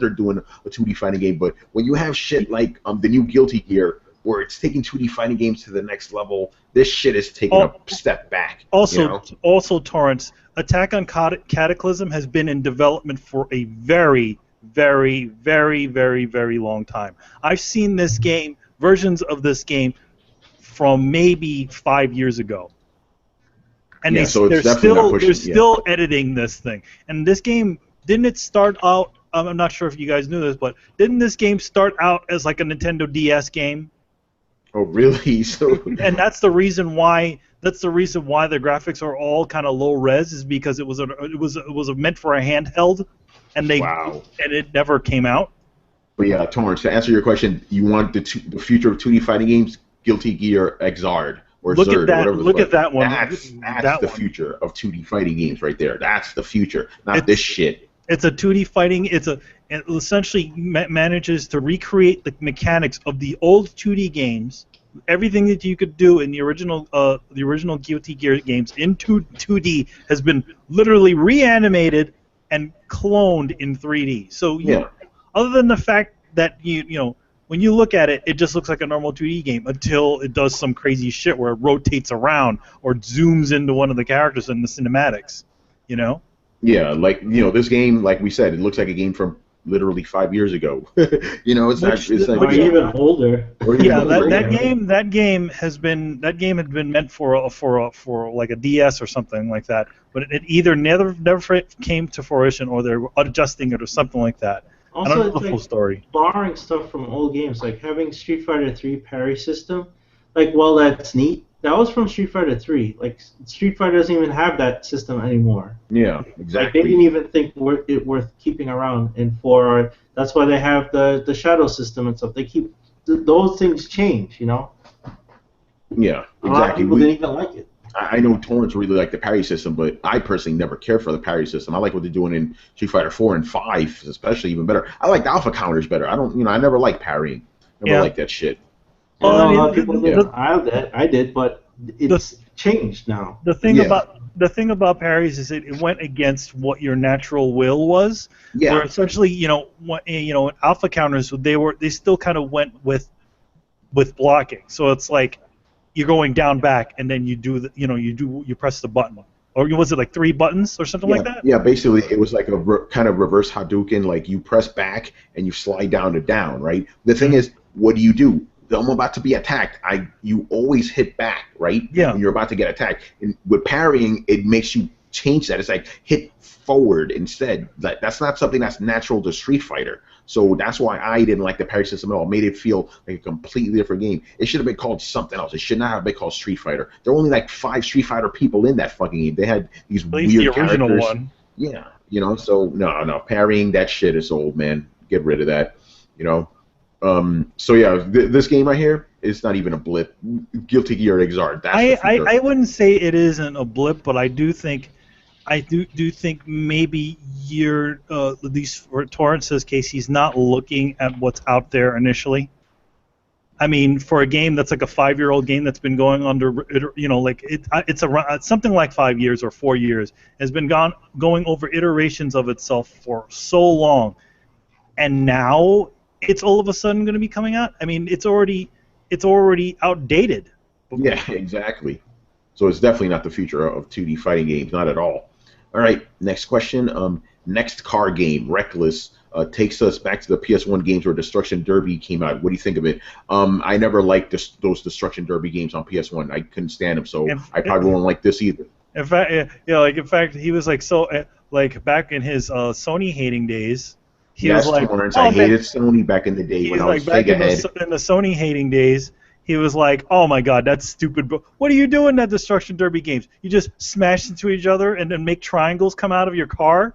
Speaker 1: they're doing a 2D fighting game, but when you have shit like the new Guilty Gear, where it's taking 2D fighting games to the next level, this shit is taking a step back.
Speaker 2: Also, Torrance, Attack on Cataclysm has been in development for a very, very, very, very, very long time. I've seen this game, versions of this game, from maybe 5 years ago, and they're still editing this thing. And this game, didn't it start out? I'm not sure if you guys knew this, but didn't this game start out as like a Nintendo DS game?
Speaker 1: Oh, really? So,
Speaker 2: and that's the reason why the graphics are all kind of low res, is because it was meant for a handheld, and it never came out.
Speaker 1: But yeah, Torrance, to answer your question, you want the future of 2D fighting games? Guilty Gear Xrd or Zerd, or whatever.
Speaker 2: Look at that one.
Speaker 1: That's the future of 2D fighting games right there. That's the future, not this shit.
Speaker 2: It's a 2D fighting. It essentially manages to recreate the mechanics of the old 2D games. Everything that you could do in the original Guilty Gear games in 2D has been literally reanimated and cloned in 3D. So other than the fact that when you look at it, it just looks like a normal 2D game until it does some crazy shit where it rotates around or zooms into one of the characters in the cinematics.
Speaker 1: Yeah, this game, like we said, it looks like a game from literally 5 years ago. It's not
Speaker 3: even older.
Speaker 2: That game had been meant for like a DS or something like that, but it either never came to fruition, or they're adjusting it or something like that.
Speaker 3: Also,
Speaker 2: I don't know the full story.
Speaker 3: Borrowing stuff from old games, like having Street Fighter III parry system, while that's neat, that was from Street Fighter 3. Like, Street Fighter doesn't even have that system anymore.
Speaker 1: Yeah, exactly.
Speaker 3: They didn't even think it worth keeping around. And that's why they have the shadow system and stuff. They keep those things change,
Speaker 1: Yeah,
Speaker 3: exactly. A lot of people didn't even like it.
Speaker 1: I know Torrance really liked the parry system, but I personally never cared for the parry system. I like what they're doing in Street Fighter 4 and 5, especially even better. I like the alpha counters better. I never liked parrying. Never liked that shit.
Speaker 3: A lot of people did. I did, but it's changed now.
Speaker 2: The thing about parries is it went against what your natural will was.
Speaker 1: Yeah.
Speaker 2: Where essentially, alpha counters, they still kind of went with blocking. So it's like you're going down back, and then you press the button. Or was it like 3 buttons or something like that?
Speaker 1: Yeah, basically it was like a kind of reverse Hadouken. Like you press back and you slide down to down, right? The thing is, what do? I'm about to be attacked. You always hit back, right?
Speaker 2: Yeah.
Speaker 1: When you're about to get attacked. And with parrying, it makes you change that. It's like hit forward instead. That's not something that's natural to Street Fighter. So that's why I didn't like the parry system at all. It made it feel like a completely different game. It should have been called something else. It should not have been called Street Fighter. There were only like 5 Street Fighter people in that fucking game. They had these weird characters. At least the original one. Yeah, so no, parrying, that shit is old, man. Get rid of that, So yeah, this game right here is not even a blip. Guilty Gear Xrd.
Speaker 2: I wouldn't say it isn't a blip, but I do think maybe you're at least for Torrance's case, he's not looking at what's out there initially. I mean, for a game that's like a 5-year-old game that's been going it's something like 5 years or 4 years, has been going over iterations of itself for so long, and now it's all of a sudden going to be coming out. I mean, it's already outdated.
Speaker 1: Yeah, exactly. So it's definitely not the future of 2D fighting games, not at all. All right, next question. Next car game, Wreckfest, takes us back to the PS1 games where Destruction Derby came out. What do you think of it? I never liked those Destruction Derby games on PS1. I couldn't stand them, so I probably won't like this either.
Speaker 2: In fact, he was like back in his Sony hating days. He was like,
Speaker 1: Torrance, I hated Sony back in the day when I was Sega head.
Speaker 2: In the Sony hating days, he was like, "Oh my God, that's stupid! But what do you do in that Destruction Derby games? You just smash into each other and then make triangles come out of your car?"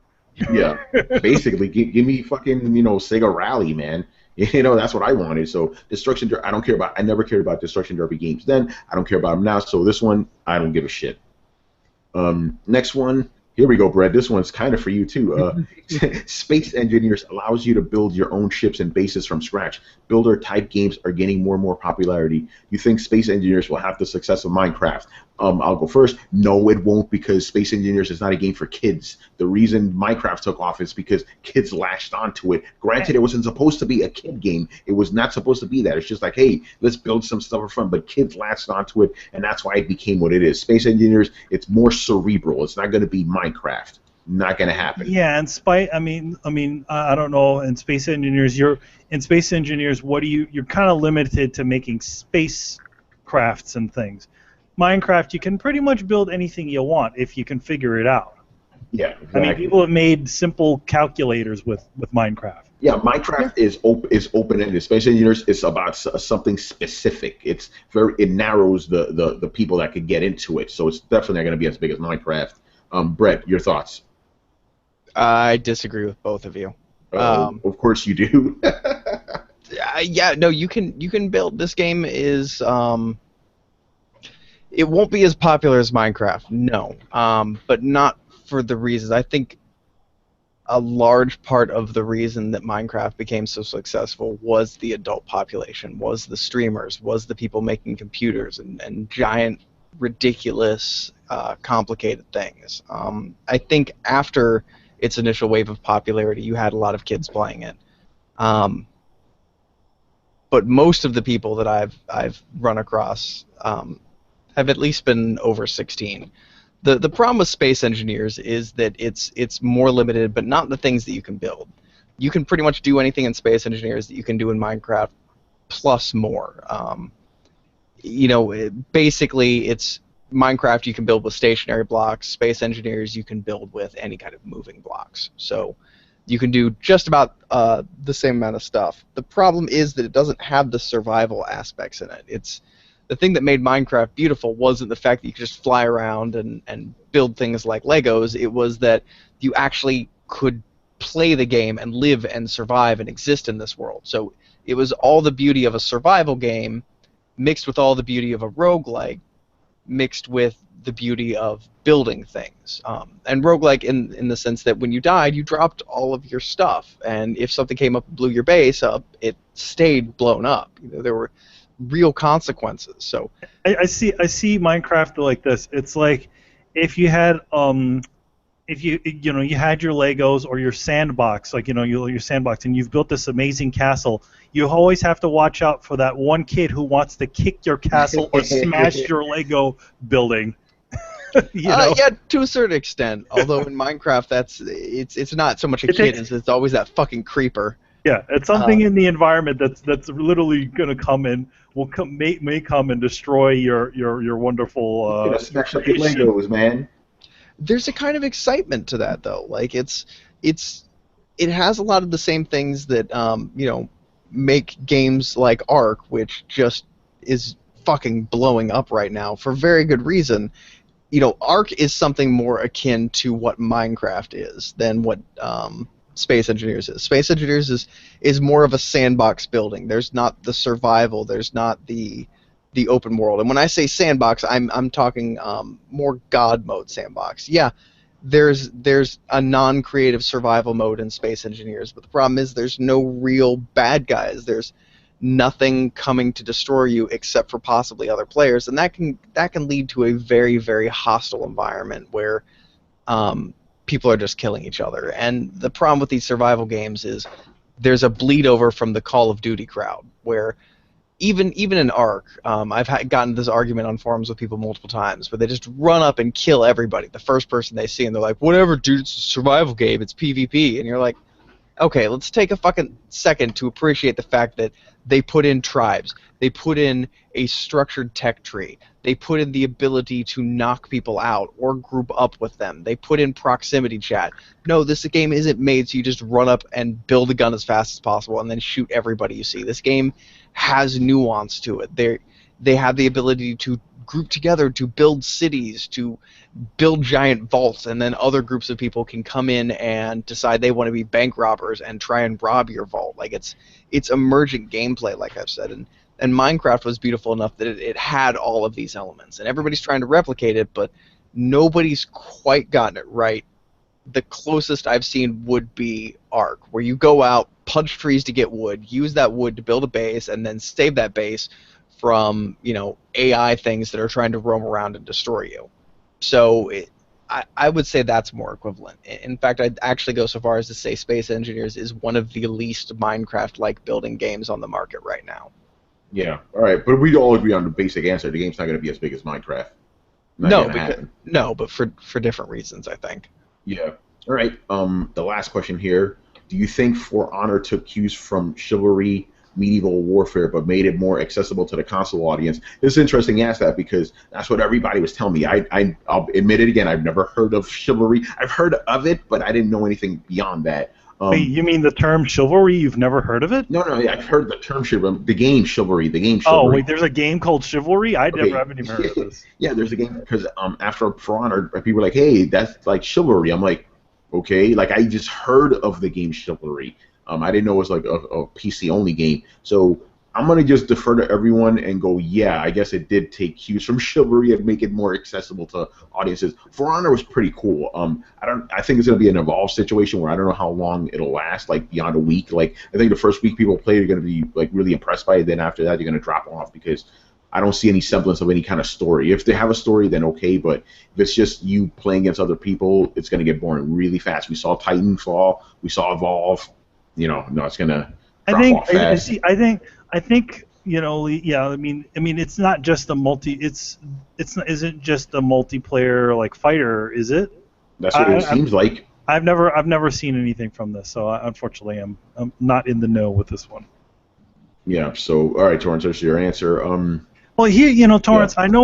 Speaker 1: Yeah, basically, give me fucking Sega Rally, man. That's what I wanted. So Destruction Derby, I don't care about. I never cared about Destruction Derby games then. I don't care about them now. So this one, I don't give a shit. Next one. Here we go, Brett. This one's kind of for you too. Space Engineers allows you to build your own ships and bases from scratch. Builder type games are gaining more and more popularity. You think Space Engineers will have the success of Minecraft? I'll go first. No, it won't, because Space Engineers is not a game for kids. The reason Minecraft took off is because kids latched onto it. Granted, it wasn't supposed to be a kid game. It was not supposed to be that. It's just like, hey, let's build some stuff for fun. But kids latched onto it, and that's why it became what it is. Space Engineers, it's more cerebral. It's not going to be Minecraft. Not going to happen.
Speaker 2: Yeah, and I don't know. In Space Engineers, you're kind of limited to making space crafts and things. Minecraft, you can pretty much build anything you want if you can figure it out.
Speaker 1: Yeah, exactly.
Speaker 2: I mean, people have made simple calculators with Minecraft.
Speaker 1: Yeah, Minecraft is open-ended. Space Engineers is about something specific. It narrows the people that could get into it. So it's definitely not going to be as big as Minecraft. Brett, your thoughts?
Speaker 4: I disagree with both of you.
Speaker 1: Of course you do.
Speaker 4: Yeah, no, you can build. This game is it won't be as popular as Minecraft, no, but not for the reasons. I think a large part of the reason that Minecraft became so successful was the adult population, was the streamers, was the people making computers and giant, ridiculous, complicated things. I think after its initial wave of popularity, you had a lot of kids playing it. But most of the people that I've run across have at least been over 16. The problem with Space Engineers is that it's more limited, but not in the things that you can build. You can pretty much do anything in Space Engineers that you can do in Minecraft, plus more. Basically, it's Minecraft you can build with stationary blocks. Space Engineers you can build with any kind of moving blocks. So you can do just about the same amount of stuff. The problem is that it doesn't have the survival aspects in it. It's the thing that made Minecraft beautiful wasn't the fact that you could just fly around and build things like Legos. It was that you actually could play the game and live and survive and exist in this world. So it was all the beauty of a survival game mixed with all the beauty of a roguelike mixed with the beauty of building things. And roguelike in the sense that when you died, you dropped all of your stuff. And if something came up and blew your base up, it stayed blown up. There were real consequences. So
Speaker 2: I see Minecraft like this. It's like if you had you had your Legos or your sandbox, like your sandbox, and you've built this amazing castle. You always have to watch out for that one kid who wants to kick your castle or smash your Lego building.
Speaker 4: Yeah, to a certain extent. Although in Minecraft, it's not so much a kid as it's always that fucking creeper.
Speaker 2: Yeah, it's something in the environment that's literally gonna come in, may come and destroy your wonderful.
Speaker 1: Smash up your Legos, man.
Speaker 4: There's a kind of excitement to that though. Like it has a lot of the same things that make games like Ark, which just is fucking blowing up right now for very good reason. Ark is something more akin to what Minecraft is than what Space Engineers is. Space Engineers is more of a sandbox building. There's not the survival. There's not the open world. And when I say sandbox, I'm talking more God mode sandbox. Yeah, there's a non-creative survival mode in Space Engineers, but the problem is there's no real bad guys. There's nothing coming to destroy you except for possibly other players, and that can lead to a very, very hostile environment where people are just killing each other. And the problem with these survival games is there's a bleed over from the Call of Duty crowd, where even in Ark, I've gotten this argument on forums with people multiple times, where they just run up and kill everybody, the first person they see, and they're like, whatever, dude, it's a survival game, it's PvP. And you're like, okay, let's take a fucking second to appreciate the fact that they put in tribes, they put in a structured tech tree, they put in the ability to knock people out or group up with them, they put in proximity chat. No, this game isn't made so you just run up and build a gun as fast as possible and then shoot everybody you see. This game has nuance to it. they have the ability to group together to build cities, to build giant vaults, and then other groups of people can come in and decide they want to be bank robbers and try and rob your vault. Like it's emergent gameplay, like I've said, and Minecraft was beautiful enough that it had all of these elements, and everybody's trying to replicate it, but nobody's quite gotten it right. The closest I've seen would be Ark, where you go out, punch trees to get wood, use that wood to build a base, and then save that base from, you know, AI things that are trying to roam around and destroy you. So I would say that's more equivalent. In fact, I'd actually go so far as to say Space Engineers is one of the least Minecraft-like building games on the market right now.
Speaker 1: Yeah, all right, but we all agree on the basic answer. The game's not going to be as big as Minecraft.
Speaker 4: But for different reasons, I think.
Speaker 1: Yeah. All right. The last question here: do you think For Honor took cues from Chivalry, Medieval Warfare, but made it more accessible to the console audience? It's interesting you ask that because that's what everybody was telling me. I'll admit it again. I've never heard of Chivalry. I've heard of it, but I didn't know anything beyond that.
Speaker 2: Wait, you mean the term chivalry? You've never heard of it?
Speaker 1: No, I've heard the term chivalry. The game Chivalry.
Speaker 2: Oh, wait, there's a game called Chivalry? I never haven't even heard of this.
Speaker 1: Yeah, there's a game because after For Honor, people were like, "Hey, that's like Chivalry." I'm like, okay, like I just heard of the game Chivalry. I didn't know it was like a PC only game. So I'm gonna just defer to everyone and go, yeah, I guess it did take cues from Chivalry and make it more accessible to audiences. For Honor was pretty cool. I think it's gonna be an evolved situation where I don't know how long it'll last, like beyond a week. Like I think the first week people play are gonna be like really impressed by it. Then after that, you're gonna drop off because I don't see any semblance of any kind of story. If they have a story, then okay, but if it's just you playing against other people, it's going to get boring really fast. We saw Titanfall, we saw Evolve. You know, no, it's going to drop off fast.
Speaker 2: I think, you know, yeah. I mean, it's not just a isn't just a multiplayer like fighter, is it?
Speaker 1: That's what it seems like.
Speaker 2: I've never seen anything from this, so unfortunately, I'm not in the know with this one.
Speaker 1: Yeah. So, all right, Torrance, there's your answer.
Speaker 2: Well, here, you know, Torrance, yeah. I know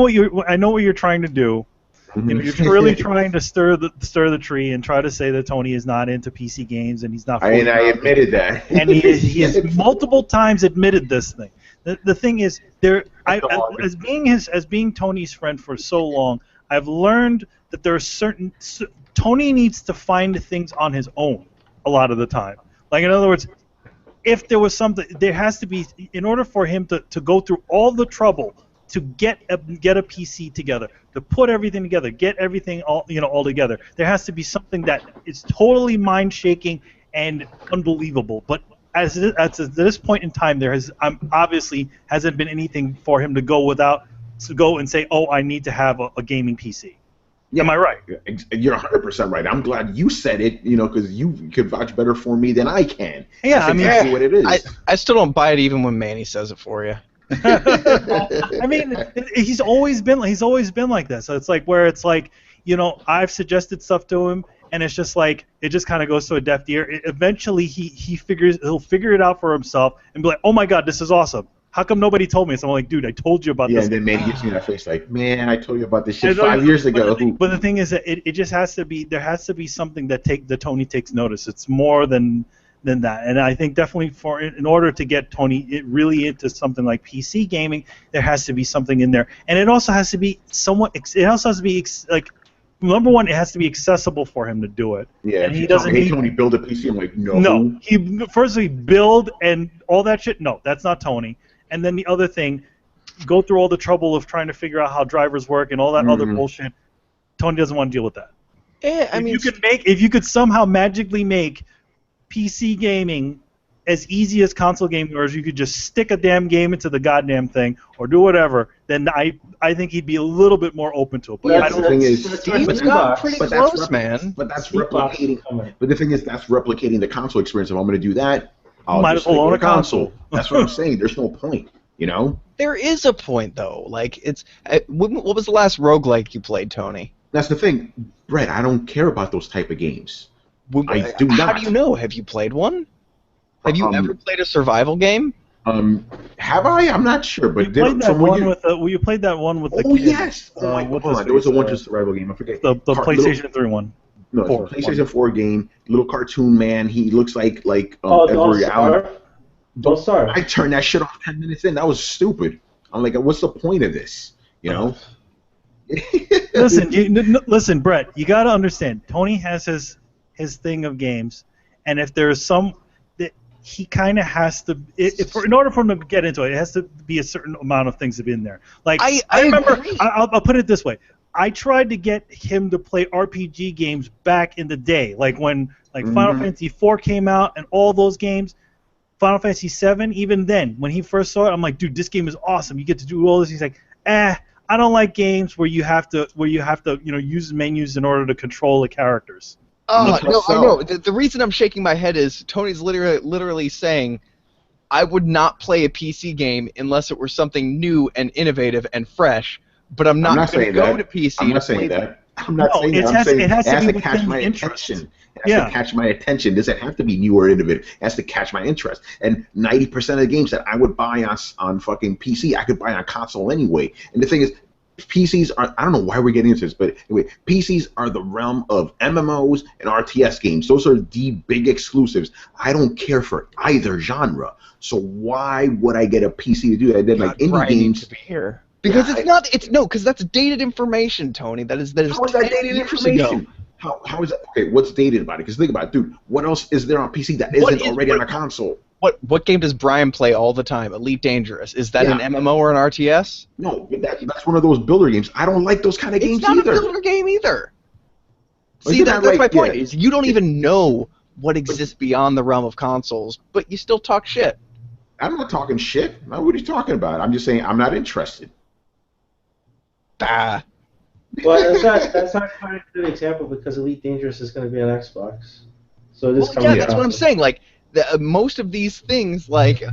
Speaker 2: what you're trying to do.
Speaker 1: Mm-hmm.
Speaker 2: You know, you're really trying to stir the tree and try to say that Tony is not into PC games and he's not.
Speaker 1: I admitted that.
Speaker 2: And he has multiple times admitted this thing. The thing is, as being Tony's friend for so long, I've learned that there are certain Tony needs to find things on his own a lot of the time. Like in other words, if there was something, there has to be, in order for him to go through all the trouble to get a PC together, to put everything together, get everything all together, there has to be something that is totally mind-shaking and unbelievable. But at this point in time, obviously hasn't been anything for him to go and say, oh, I need to have a gaming PC.
Speaker 1: Yeah,
Speaker 2: am I right?
Speaker 1: You're 100% right. I'm glad you said it, you know, because you could vouch better for me than I can.
Speaker 2: Yeah,
Speaker 1: that's exactly what it is.
Speaker 4: I still don't buy it even when Manny says it for you.
Speaker 2: I mean, he's always been like that. So it's like where it's like, you know, I've suggested stuff to him, and it's just like it just kind of goes to a deaf ear. Eventually, he'll figure it out for himself and be like, oh my God, this is awesome. How come nobody told me? So I'm like, dude, I told you about this.
Speaker 1: Yeah, and then Manny gets me in that face like, man, I told you about this shit 5 years ago.
Speaker 2: But the thing is that it just has to be, there has to be something that Tony takes notice. It's more than that. And I think definitely in order to get Tony really into something like PC gaming, there has to be something in there. And it also has to be like, number one, it has to be accessible for him to do it.
Speaker 1: Yeah,
Speaker 2: and he doesn't need
Speaker 1: Tony build a PC. I'm like, no.
Speaker 2: No, firstly build and all that shit. No, that's not Tony. And then the other thing, go through all the trouble of trying to figure out how drivers work and all that other bullshit. Tony doesn't want to deal with that.
Speaker 4: Yeah,
Speaker 2: if you could somehow magically make PC gaming as easy as console gaming, or as you could just stick a damn game into the goddamn thing or do whatever, then I think he'd be a little bit more open to it. But
Speaker 1: the thing is,
Speaker 4: Steve's got pretty close, man.
Speaker 1: But that's replicating. But the thing is, that's replicating the console experience. If I'm going to do that, I'll
Speaker 2: might
Speaker 1: just
Speaker 2: as well own a
Speaker 1: console. That's what I'm saying. There's no point, you know?
Speaker 4: There is a point, though. Like, it's what was the last roguelike you played, Tony?
Speaker 1: That's the thing. Brett, I don't care about those type of games. I do not.
Speaker 4: How do you know? Have you played one? Have you ever played a survival game?
Speaker 1: Have I? I'm not sure. But
Speaker 2: you played that one with the
Speaker 1: Oh,
Speaker 2: kid.
Speaker 1: yes. There was a one just survival game. I forget.
Speaker 2: The PlayStation 3 one.
Speaker 1: No, it's a PlayStation 4 game. Little cartoon man. He looks like
Speaker 3: Don't Starve.
Speaker 1: I turned that shit off 10 minutes in. That was stupid. I'm like, what's the point of this? You know?
Speaker 2: Listen, Brett. You got to understand. Tony has his thing of games, and if there's some that he kind of has to, in order for him to get into it, it has to be a certain amount of things to be in there. Like I remember, I'll put it this way. I tried to get him to play RPG games back in the day, like when Final Fantasy IV came out and all those games. Final Fantasy VII, even then, when he first saw it, I'm like, dude, this game is awesome. You get to do all this. He's like, I don't like games where you have to use menus in order to control the characters.
Speaker 4: No, I know. The reason I'm shaking my head is Tony's literally saying, I would not play a PC game unless it were something new and innovative and fresh. But I'm not going to go to PC.
Speaker 1: I'm not saying that. I'm not saying that. I'm saying it has to catch my attention. It has to catch my attention. Does it have to be new or innovative? It has to catch my interest. And 90% of the games that I would buy on fucking PC, I could buy on console anyway. And the thing is, PCs are, I don't know why we're getting into this, but anyway, PCs are the realm of MMOs and RTS games. Those are the big exclusives. I don't care for either genre. So why would I get a PC to do that? I did like indie games.
Speaker 4: To be here. Because because that's dated information, Tony. That is
Speaker 1: how is that dated information? How is that? Okay, what's dated about it? Because think about it, dude. What else is there on PC that isn't already on a console?
Speaker 4: What game does Brian play all the time? Elite Dangerous. Is that an MMO or an RTS?
Speaker 1: No, that's one of those builder games. I don't like those kind of games either.
Speaker 4: It's not a builder game either. See, that's my point. Is you don't even know what exists beyond the realm of consoles, but you still talk shit.
Speaker 1: I'm not talking shit. What are you talking about? I'm just saying I'm not interested.
Speaker 3: Well, that's not quite a good example because Elite Dangerous is going to be on Xbox. So it is coming out.
Speaker 4: That's what I'm saying. Like most of these things, most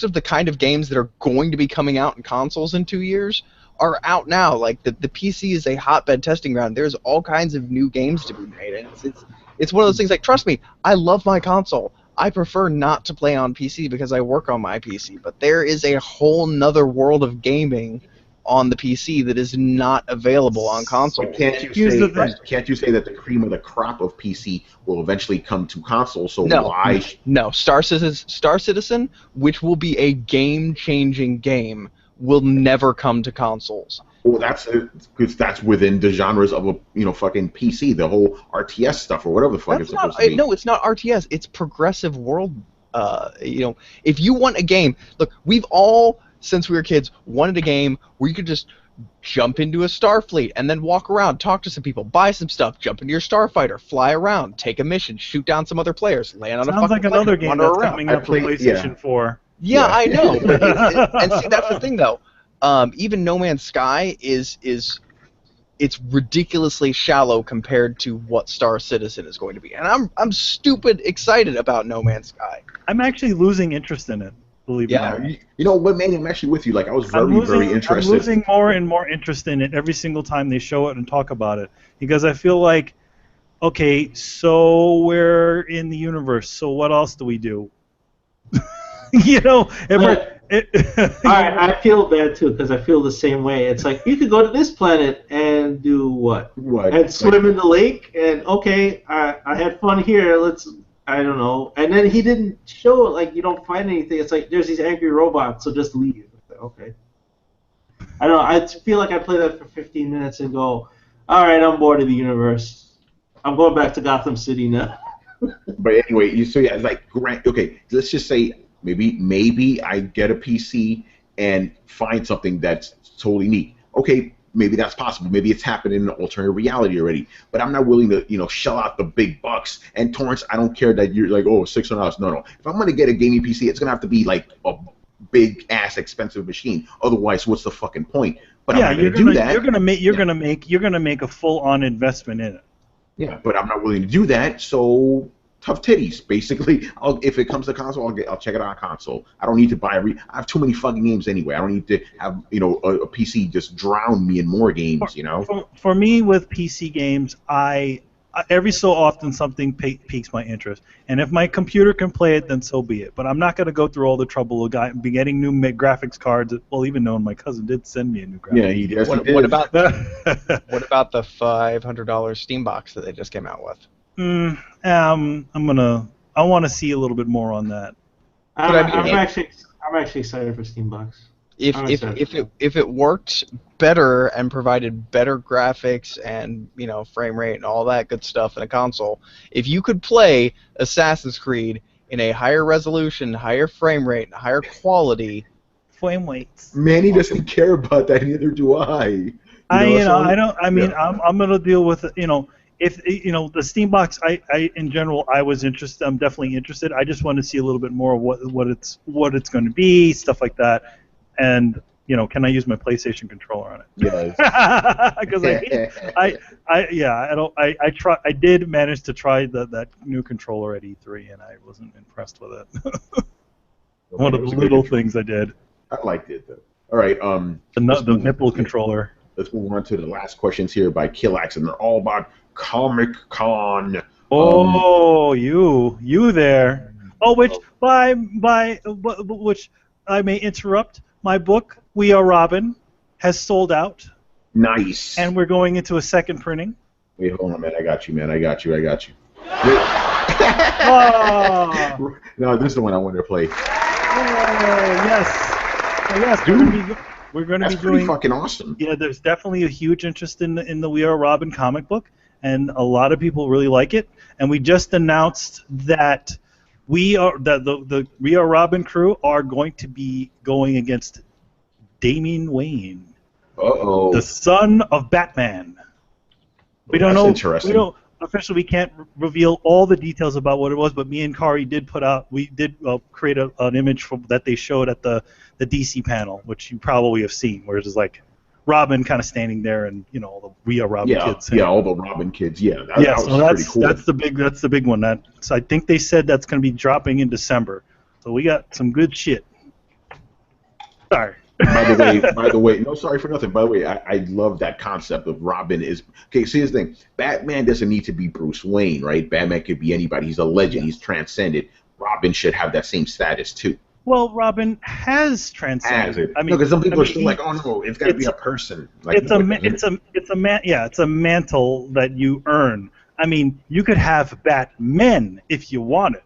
Speaker 4: of the kind of games that are going to be coming out in consoles in 2 years are out now. Like the PC is a hotbed testing ground. There's all kinds of new games to be made, and it's one of those things. Like, trust me, I love my console. I prefer not to play on PC because I work on my PC, but there is a whole nother world of gaming on the PC that is not available on console.
Speaker 1: Can't you say that the cream of the crop of PC will eventually come to console? So why?
Speaker 4: No, Star Citizen, which will be a game-changing game, will never come to consoles.
Speaker 1: Well, that's because that's within the genres of a fucking PC, the whole RTS stuff or whatever the fuck it's supposed to be.
Speaker 4: No, it's not RTS. It's progressive world. If you want a game, look, we've all, since we were kids, wanted a game where you could just jump into a Starfleet and then walk around, talk to some people, buy some stuff, jump into your starfighter, fly around, take a mission, shoot down some other players, land on a fucking
Speaker 2: plane. Sounds like another game that's coming up for PlayStation 4.
Speaker 4: Yeah, I know. And see, that's the thing, though. Even No Man's Sky it's ridiculously shallow compared to what Star Citizen is going to be, and I'm stupid excited about No Man's Sky.
Speaker 2: I'm actually losing interest in it. Believe it or not.
Speaker 1: You know what, man? I'm actually with you. Like, I was very interested.
Speaker 2: I'm losing more and more interest in it every single time they show it and talk about it, because I feel like, okay, so we're in the universe. So what else do we do?
Speaker 3: I feel bad too because I feel the same way. It's like you could go to this planet and do what? And swim in the lake and I had fun here. I don't know. And then he didn't show it. Like, you don't find anything. It's like there's these angry robots, so just leave. Okay. I don't know. I feel like I play that for 15 minutes and go, all right, I'm bored of the universe. I'm going back to Gotham City now.
Speaker 1: But anyway, okay, let's just say maybe I get a PC and find something that's totally neat. Okay, maybe that's possible. Maybe it's happening in an alternate reality already. But I'm not willing to, shell out the big bucks. And Torrance, I don't care that you're like, $600. No. If I'm going to get a gaming PC, it's going to have to be like a big ass expensive machine. Otherwise, what's the fucking point? But I'm not going to do that.
Speaker 2: You're going to make a full-on investment in it.
Speaker 1: Yeah, but I'm not willing to do that. So tough titties, basically. If it comes to console, I'll check it out on console. I don't need to buy I have too many fucking games anyway. I don't need to have a PC just drown me in more games.
Speaker 2: For me, with PC games, I every so often something piques my interest, and if my computer can play it, then so be it. But I'm not going to go through all the trouble of getting new graphics cards. Well, even though my cousin did send me a new graphics.
Speaker 1: Yeah, he did.
Speaker 4: What about the $500 Steam box that they just came out with?
Speaker 2: I want to see a little bit more on that.
Speaker 3: I'm I'm actually excited for Steambox.
Speaker 4: If it worked better and provided better graphics and frame rate and all that good stuff in a console, if you could play Assassin's Creed in a higher resolution, higher frame rate, higher quality,
Speaker 2: flame weights.
Speaker 1: Manny doesn't care about that. Neither do I.
Speaker 2: I don't. I mean, yeah. I'm gonna deal with if the Steambox. I in general I was interested. I'm definitely interested. I just want to see a little bit more of what it's going to be, stuff like that. And can I use my PlayStation controller on it?
Speaker 1: Yes.
Speaker 2: Because I did manage to try that new controller at E3, and I wasn't impressed with it. One of the little things I did.
Speaker 1: I liked it though. All right.
Speaker 2: The nipple controller.
Speaker 1: Let's move on to the last questions here by Killax, and they're all about Comic Con.
Speaker 2: Oh, you there? Oh, which which I may interrupt. My book, We Are Robin, has sold out.
Speaker 1: Nice.
Speaker 2: And we're going into a second printing.
Speaker 1: Wait, hold on, man. I got you, man. I got you.
Speaker 2: Oh.
Speaker 1: No, this is the one I wanted to play.
Speaker 2: Oh, yes.
Speaker 1: Dude,
Speaker 2: we're going to be doing.
Speaker 1: That's pretty fucking awesome.
Speaker 2: Yeah, there's definitely a huge interest in the We Are Robin comic book, and a lot of people really like it. And we just announced that the We Are Robin crew are going to be going against Damian Wayne, the son of Batman. We don't know.
Speaker 1: Interesting.
Speaker 2: Officially, we can't reveal all the details about what it was, but me and Kari did create an image that they showed at the DC panel, which you probably have seen, where it's like Robin kind of standing there, and all the We Are Robin kids.
Speaker 1: Yeah, all the Robin kids. Yeah, that was pretty cool.
Speaker 2: That's the big one. So I think they said that's going to be dropping in December. So we got some good shit. Sorry.
Speaker 1: By the way, no, sorry for nothing. By the way, I love that concept of Robin is okay. See, here's the thing: Batman doesn't need to be Bruce Wayne, right? Batman could be anybody. He's a legend. He's transcended. Robin should have that same status too.
Speaker 2: Well, Robin has transcended.
Speaker 1: I mean, because some people are still like, "Oh no, it's got to be a person." Like,
Speaker 2: it's a mantle that you earn. I mean, you could have Batmen if you wanted.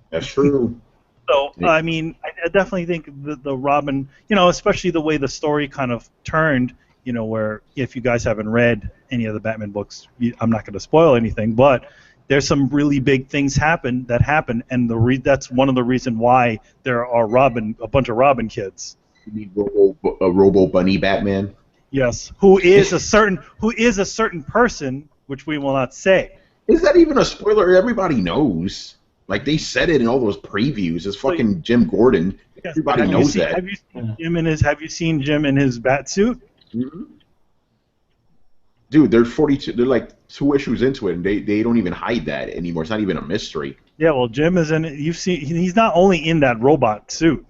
Speaker 1: That's true.
Speaker 2: So, I mean, I definitely think the Robin, especially the way the story kind of turned, where if you guys haven't read any of the Batman books, I'm not going to spoil anything, but there's some really big things happen, and that's one of the reasons why there are a bunch of Robin kids.
Speaker 1: You mean Robo Bunny Batman?
Speaker 2: Yes, who is a certain person, which we will not say.
Speaker 1: Is that even a spoiler? Everybody knows. Like, they said it in all those previews. It's fucking Jim Gordon. Yes, everybody knows that.
Speaker 2: Have you seen Jim in his bat suit?
Speaker 1: Mm-hmm. Dude, they're 42. They're like 2 issues into it, and they don't even hide that anymore. It's not even a mystery.
Speaker 2: Yeah, well, Jim is in it. He's not only in that robot suit.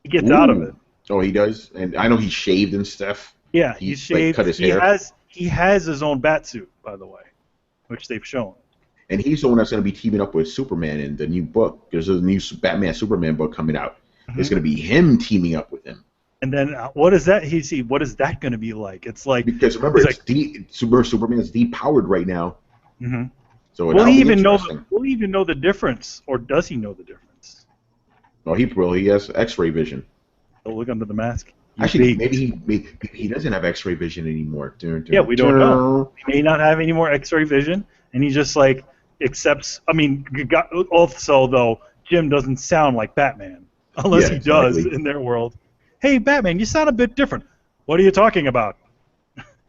Speaker 2: He gets out of it.
Speaker 1: Oh, he does? And I know he's shaved and stuff.
Speaker 2: Yeah, he's shaved.
Speaker 1: Cut his hair.
Speaker 2: He has his own bat suit, by the way, which they've shown.
Speaker 1: And he's the one that's going to be teaming up with Superman in the new book. There's a new Batman Superman book coming out. Mm-hmm. It's going to be him teaming up with him.
Speaker 2: And then what is that? What is that going to be like? It's like
Speaker 1: because remember, Superman's depowered right now.
Speaker 2: Mm-hmm.
Speaker 1: So
Speaker 2: will he even know the difference, or does he know the difference?
Speaker 1: No, he will. He has X-ray vision.
Speaker 2: Oh, look under the mask.
Speaker 1: Actually, maybe he doesn't have X-ray vision anymore.
Speaker 2: Yeah, we don't know. He may not have any more X-ray vision, and he just like accepts. I mean, also though, Jim doesn't sound like Batman unless he does in their world. Hey, Batman, you sound a bit different. What are you talking about?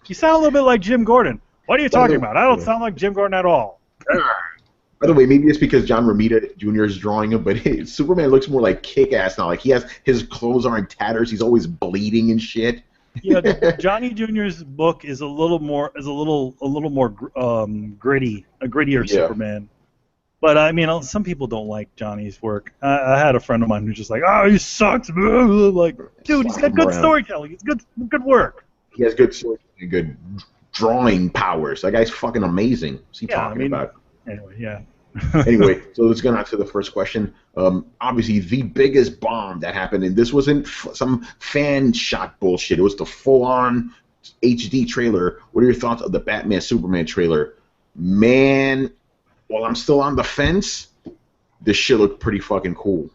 Speaker 2: You sound a little bit like Jim Gordon. What are you talking about? I don't sound like Jim Gordon at all.
Speaker 1: By the way, maybe it's because John Romita Jr. is drawing him, but Superman looks more like Kick-Ass now. Like his clothes are in tatters. He's always bleeding and shit.
Speaker 2: Yeah, Johnny Jr.'s book is a little more gritty, a grittier Superman. But I mean, some people don't like Johnny's work. I had a friend of mine who's just like, "Oh, he sucks." Like, dude, he's got good storytelling. It's good work.
Speaker 1: He has good storytelling and good drawing powers. That guy's fucking amazing. What's he talking about?
Speaker 2: Anyway, yeah.
Speaker 1: Anyway, so let's get on to the first question. Obviously, the biggest bomb that happened, and this wasn't some fan shot bullshit. It was the full-on HD trailer. What are your thoughts of the Batman Superman trailer? Man, while I'm still on the fence, this shit looked pretty fucking cool.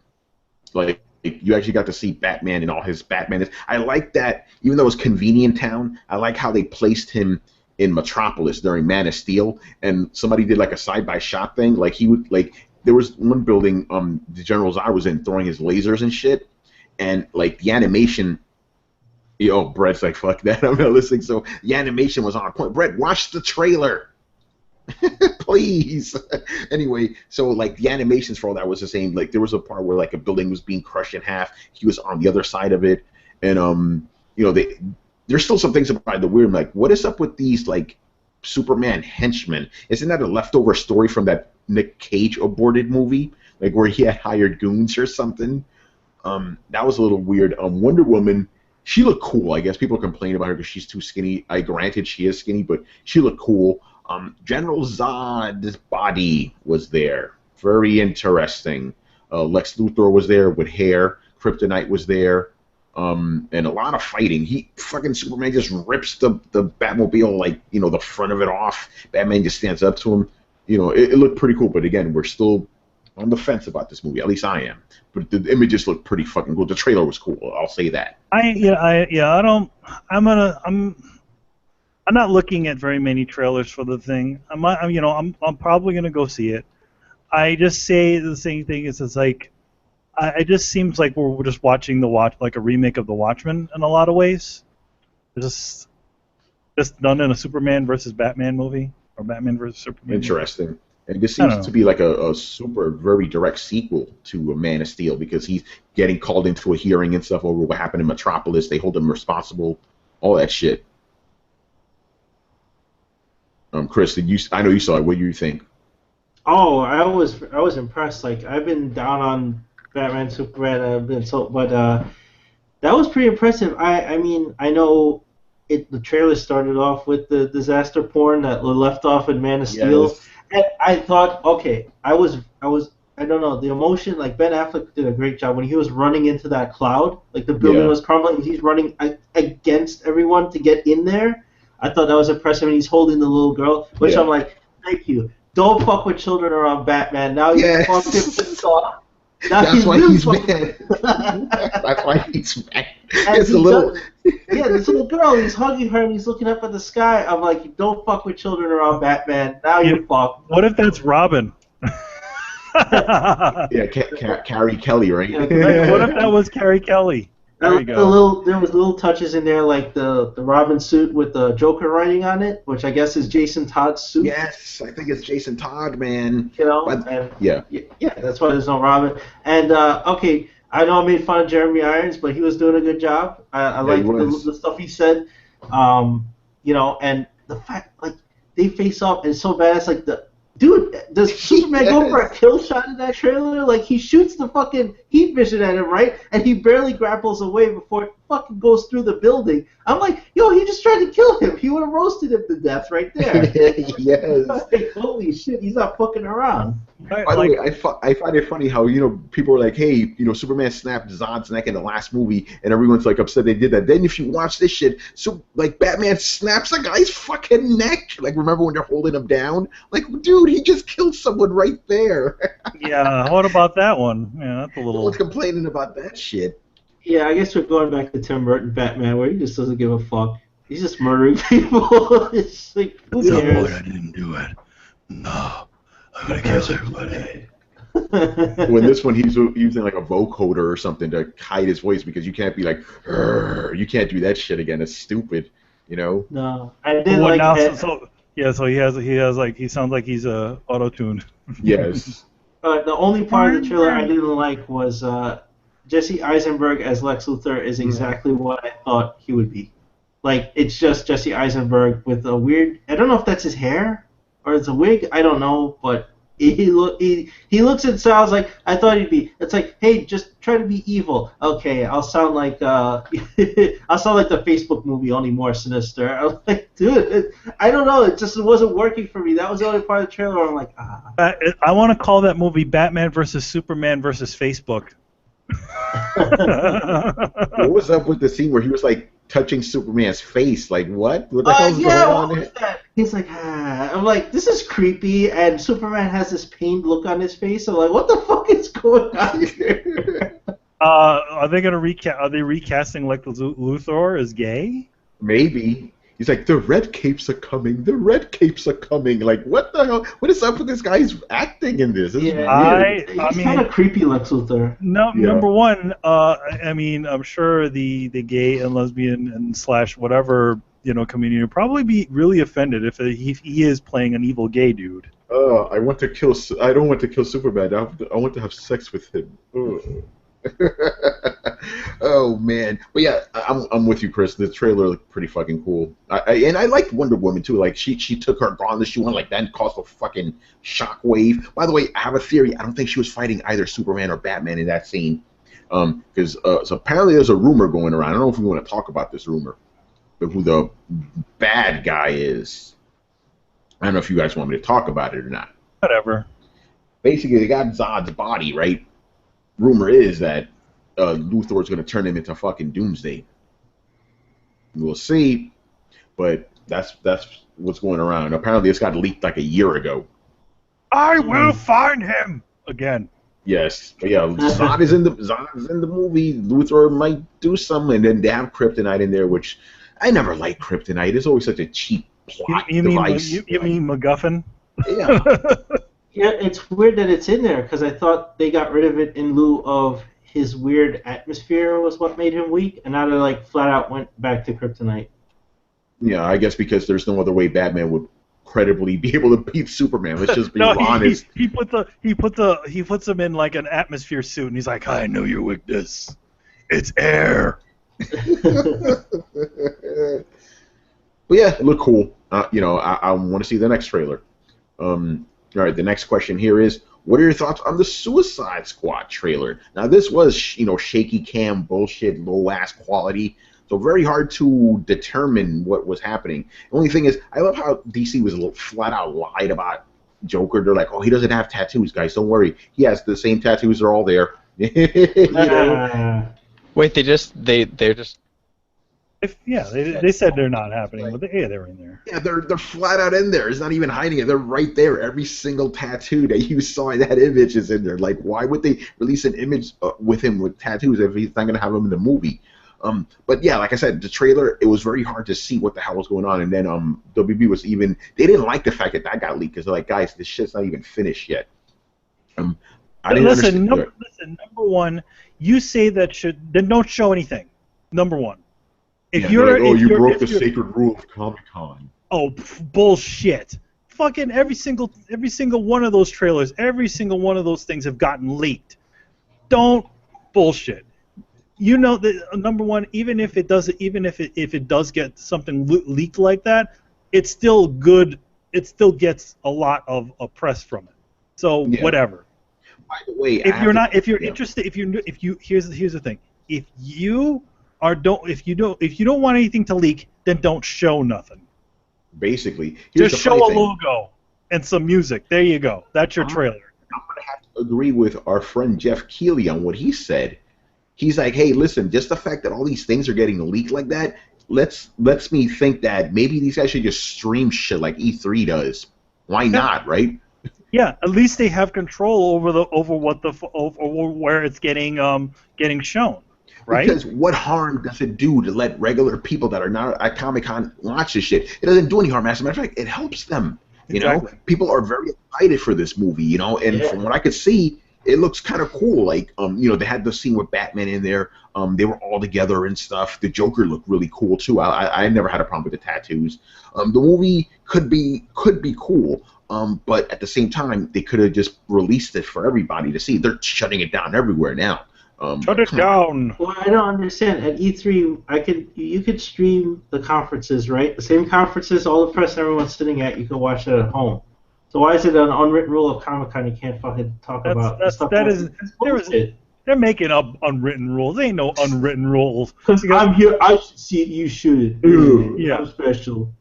Speaker 1: Like, you actually got to see Batman and all his Batman. I like that, even though it was convenient town, I like how they placed him in Metropolis during Man of Steel, and somebody did like a side-by-shot thing. Like he would, like, there was one building the General Zod was in throwing his lasers and shit, and like the animation, Brett's like, fuck that, I'm not listening. So the animation was on point. Brett, watch the trailer. Please. Anyway, so like the animations for all that was the same. Like there was a part where like a building was being crushed in half. He was on the other side of it, and there's still some things about the weird. Like, what is up with these like Superman henchmen? Isn't that a leftover story from that Nick Cage aborted movie, like where he had hired goons or something? That was a little weird. Wonder Woman, she looked cool. I guess people complain about her because she's too skinny. Granted, she is skinny, but she looked cool. General Zod's body was there. Very interesting. Lex Luthor was there with hair. Kryptonite was there. And a lot of fighting. Superman just rips the Batmobile, like, the front of it off. Batman just stands up to him. It looked pretty cool. But again, we're still on the fence about this movie. At least I am. But the images look pretty fucking cool. The trailer was cool. I'll say that. I'm
Speaker 2: not looking at very many trailers for the thing. I'm probably gonna go see it. I just say the same thing. It's like, it just seems like we're just watching like a remake of The Watchmen in a lot of ways. Just done in a Superman versus Batman movie, or Batman versus Superman.
Speaker 1: Interesting. Movie. And this seems to be like a super, very direct sequel to Man of Steel, because he's getting called into a hearing and stuff over what happened in Metropolis. They hold him responsible, all that shit. Chris, I know you saw it. What do you think?
Speaker 3: Oh, I was impressed. Like, I've been down on Batman, Superman, but that was pretty impressive. I mean, I know the trailer started off with the disaster porn that left off in Man of Steel, yes. And I thought, okay, I don't know, the emotion. Like, Ben Affleck did a great job when he was running into that cloud. Like, the building was crumbling, he's running against everyone to get in there. I thought that was impressive, and he's holding the little girl, which I'm like, thank you. Don't fuck with children around Batman. Now you fucked him pissed off.
Speaker 1: That's why he's mad. That's why he's mad. It's a little.
Speaker 3: This little girl, he's hugging her and he's looking up at the sky. I'm like, don't fuck with children around Batman. Now you fuck.
Speaker 2: What if that's Robin?
Speaker 1: Carrie Kelly, right?
Speaker 2: What if that was Carrie Kelly? There you
Speaker 3: go. There was little touches in there, like the Robin suit with the Joker writing on it, which I guess is Jason Todd's suit.
Speaker 1: Yes, I think it's Jason Todd, man.
Speaker 3: Yeah, that's why there's no Robin. And okay, I know I made fun of Jeremy Irons, but he was doing a good job. I liked the stuff he said. And the fact, like, they face off, and it's so badass. Like, dude, does Superman go for a kill shot in that trailer? Like, he shoots the fucking heat vision at him, right? And he barely grapples away before it fucking goes through the building. I'm like, yo, he just tried to kill him. He would have roasted him to death right there.
Speaker 1: Yes.
Speaker 3: Like, holy shit, he's not fucking around.
Speaker 1: By the way, I find it funny how, people are like, hey, Superman snapped Zod's neck in the last movie, and everyone's like upset they did that. Then if you watch this shit, so like Batman snaps a guy's fucking neck. Like, remember when they're holding him down? Like, dude, he just killed someone right there.
Speaker 2: Yeah, what about that one? Yeah, that's a little.
Speaker 1: Someone's complaining about that shit.
Speaker 3: Yeah, I guess we're going back to Tim Burton Batman, where he just doesn't give a fuck. He's just murdering people. It's like, who cares?
Speaker 2: I didn't do it. No, I'm gonna kill everybody.
Speaker 1: When this one, he's using like a vocoder or something to hide his voice, because you can't be like, you can't do that shit again. It's stupid,
Speaker 3: No, I did like that.
Speaker 2: So he sounds like he's auto-tuned.
Speaker 1: Yes.
Speaker 3: The only part of the trailer I didn't like was Jesse Eisenberg as Lex Luthor is exactly what I thought he would be. Like, it's just Jesse Eisenberg with a weird, I don't know if that's his hair or it's a wig, I don't know, but he looks and sounds like I thought he'd be. It like, hey, just try to be evil. Okay, I'll sound like the Facebook movie, only more sinister. I'm like, dude, I don't know, it wasn't working for me. That was the only part of the trailer where I'm like,
Speaker 2: I want to call that movie Batman versus Superman versus Facebook.
Speaker 1: What was up with the scene where he was like touching Superman's face? Like, what? What the hell's going on there?
Speaker 3: That? He's like, I'm like, this is creepy, and Superman has this pained look on his face. I'm like, what the fuck is going on here?
Speaker 2: Are they gonna Are they recasting Lex Luthor as gay?
Speaker 1: Maybe. He's like, the red capes are coming. The red capes are coming. Like, what the hell? What is up with this guy's acting in this? This is weird.
Speaker 2: I
Speaker 3: He's
Speaker 2: mean,
Speaker 3: kind of creepy, Lex Luthor.
Speaker 2: No,
Speaker 1: Yeah.
Speaker 2: number one. I mean, I'm sure the gay and lesbian and slash whatever community would probably be really offended if he is playing an evil gay dude.
Speaker 1: I want to kill. I don't want to kill Superman. I want to have sex with him. Oh man, but yeah, I'm with you, Chris. The trailer looked pretty fucking cool. And I liked Wonder Woman too. Like she took her gauntlet, she went like that and caused a fucking shockwave. By the way, I have a theory. I don't think she was fighting either Superman or Batman in that scene. Because so apparently there's a rumor going around. I don't know if we want to talk about this rumor, but who the bad guy is. I don't know if you guys want me to talk about it or not.
Speaker 2: Whatever.
Speaker 1: Basically, they got Zod's body, right? Rumor is that Luthor's going to turn him into fucking Doomsday. We'll see, but that's what's going around. Apparently, this got leaked like a year ago.
Speaker 2: I will find him again.
Speaker 1: Yes, but yeah, Zod is in the movie. Luthor might do something, and then they have Kryptonite in there, which I never liked Kryptonite. It's always such a cheap plot device.
Speaker 2: You mean MacGuffin?
Speaker 1: Yeah.
Speaker 3: Yeah, it's weird that it's in there because I thought they got rid of it in lieu of his weird atmosphere was what made him weak, and now they like flat out went back to Kryptonite.
Speaker 1: Yeah, I guess because there's no other way Batman would credibly be able to beat Superman. Let's just be honest.
Speaker 2: He puts him in like an atmosphere suit, and he's like, I know your weakness. It's air.
Speaker 1: But yeah, it looked cool. I want to see the next trailer. All right, the next question here is, what are your thoughts on the Suicide Squad trailer? Now, this was, shaky cam bullshit, low-ass quality, so very hard to determine what was happening. The only thing is, I love how DC was a little flat-out lied about Joker. They're like, oh, he doesn't have tattoos, guys, don't worry. He has the same tattoos, they're all there.
Speaker 4: Wait, they're just
Speaker 2: they said they're not happening, but they're in there.
Speaker 1: Yeah, they're flat out in there. It's not even hiding it. They're right there. Every single tattoo that you saw in that image is in there. Like, why would they release an image with him with tattoos if he's not going to have them in the movie? But yeah, like I said, the trailer, it was very hard to see what the hell was going on. And then WB was they didn't like the fact that got leaked because they're like, guys, this shit's not even finished yet. I didn't understand.
Speaker 2: Number one, you say that then don't show anything. Number one. If you broke the sacred rule of Comic-Con. Oh, bullshit! Fucking every single one of those trailers, every single one of those things have gotten leaked. Don't bullshit. Number one, even if it does get something leaked like that, it's still good. It still gets a lot of press from it. So whatever.
Speaker 1: By the way,
Speaker 2: if you're interested, here's the thing. If you don't want anything to leak, then don't show nothing.
Speaker 1: Basically,
Speaker 2: just show a logo and some music. There you go. That's your trailer.
Speaker 1: I'm gonna have to agree with our friend Jeff Keighley on what he said. He's like, hey, listen, just the fact that all these things are getting leaked like that lets me think that maybe these guys should just stream shit like E3 does. Why not, right?
Speaker 2: Yeah, at least they have control over where it's getting shown. Right?
Speaker 1: Because what harm does it do to let regular people that are not at Comic-Con watch this shit? It doesn't do any harm. As a matter of fact, it helps them.
Speaker 2: Exactly.
Speaker 1: People are very excited for this movie. And from what I could see, it looks kind of cool. Like, they had the scene with Batman in there. They were all together and stuff. The Joker looked really cool too. I never had a problem with the tattoos. The movie could be cool. But at the same time, they could have just released it for everybody to see. They're shutting it down everywhere now.
Speaker 2: Shut it down.
Speaker 3: Well, I don't understand. At E3, you could stream the conferences, right? The same conferences, all the press and everyone's sitting at. You can watch it at home. So why is it an unwritten rule of Comic-Con you can't fucking talk about stuff?
Speaker 2: They're making up unwritten rules. There ain't no unwritten rules.
Speaker 3: Because I'm here, I should see it. You should. I'm special.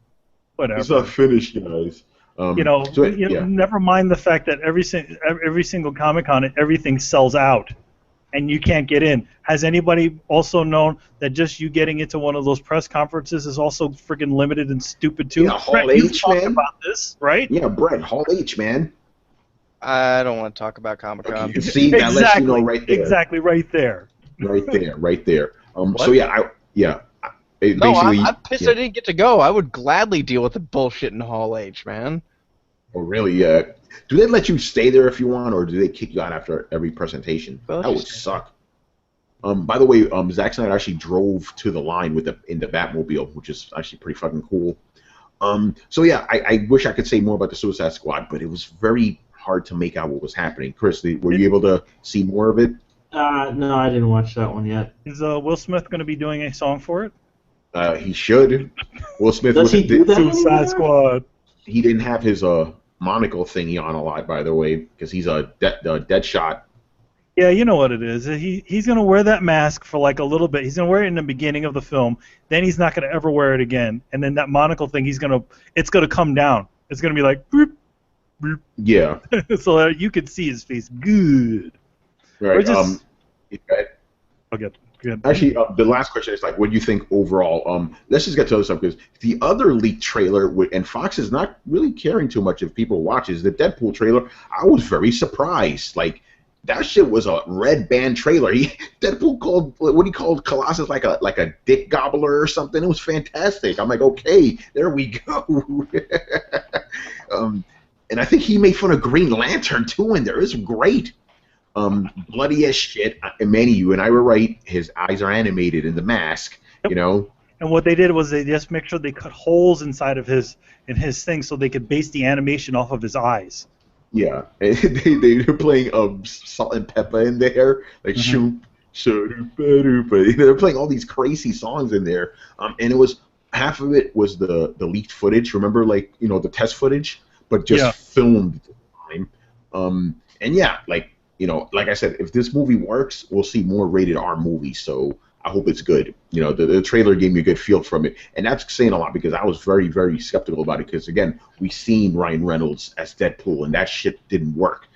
Speaker 2: Whatever.
Speaker 1: It's not finished, guys.
Speaker 2: Never mind the fact that every single Comic-Con, everything sells out. And you can't get in. Has anybody also known that just you getting into one of those press conferences is also freaking limited and stupid too?
Speaker 1: Yeah, Hall H, man.
Speaker 2: About this, right?
Speaker 1: Yeah, Brett, Hall H, man.
Speaker 4: I don't want to talk about Comic-Con.
Speaker 1: See, that lets you know right there.
Speaker 2: Exactly, right there.
Speaker 1: Right there, right there.
Speaker 4: What?
Speaker 1: So yeah,
Speaker 4: No,
Speaker 1: basically,
Speaker 4: I'm pissed I didn't get to go. I would gladly deal with the bullshit in Hall H, man.
Speaker 1: Oh, really? Yeah. Do they let you stay there if you want, or do they kick you out after every presentation?
Speaker 4: Well,
Speaker 1: That would
Speaker 4: just-
Speaker 1: suck. By the way, Zack Snyder actually drove to the line in the Batmobile, which is actually pretty fucking cool. So yeah, I wish I could say more about the Suicide Squad, but it was very hard to make out what was happening. Chris, were you able to see more of it?
Speaker 3: No, I didn't watch that one yet.
Speaker 2: Is Will Smith going to be doing a song for it?
Speaker 1: He should. Will Smith
Speaker 3: Does he do that
Speaker 2: Suicide
Speaker 3: anymore?
Speaker 2: Squad.
Speaker 1: He didn't have his monocle thingy on a lot, by the way, because he's a dead shot.
Speaker 2: Yeah, you know what it is. He's going to wear that mask for like a little bit. He's going to wear it in the beginning of the film. Then he's not going to ever wear it again. And then that monocle thing, it's going to come down. It's going to be like, boop, boop.
Speaker 1: Yeah.
Speaker 2: So that you can see his face good.
Speaker 1: Right.
Speaker 2: Or just-
Speaker 1: Okay.
Speaker 2: Good.
Speaker 1: Actually, the last question is like, what do you think overall? Let's just get to other stuff because the other leaked trailer, and Fox is not really caring too much if people watch, is the Deadpool trailer. I was very surprised. Like, that shit was a red band trailer. Deadpool called Colossus like a dick gobbler or something. It was fantastic. I'm like, okay, there we go. And I think he made fun of Green Lantern too, and there is great. Bloody as shit. Manny, you and I were right. His eyes are animated in the mask.
Speaker 2: Yep.
Speaker 1: You know.
Speaker 2: And what they did was they just make sure they cut holes inside of his thing so they could base the animation off of his eyes.
Speaker 1: Yeah, and they're playing Salt and Pepper in there, like
Speaker 2: Mm-hmm.
Speaker 1: shoop. They're playing all these crazy songs in there, and it was half of it was the leaked footage. Remember, like the test footage, but just filmed at the time. And yeah, like I said, if this movie works, we'll see more rated R movies. So I hope it's good. The trailer gave me a good feel from it, and that's saying a lot because I was very, very skeptical about it. Because again, we seen Ryan Reynolds as Deadpool, and that shit didn't work.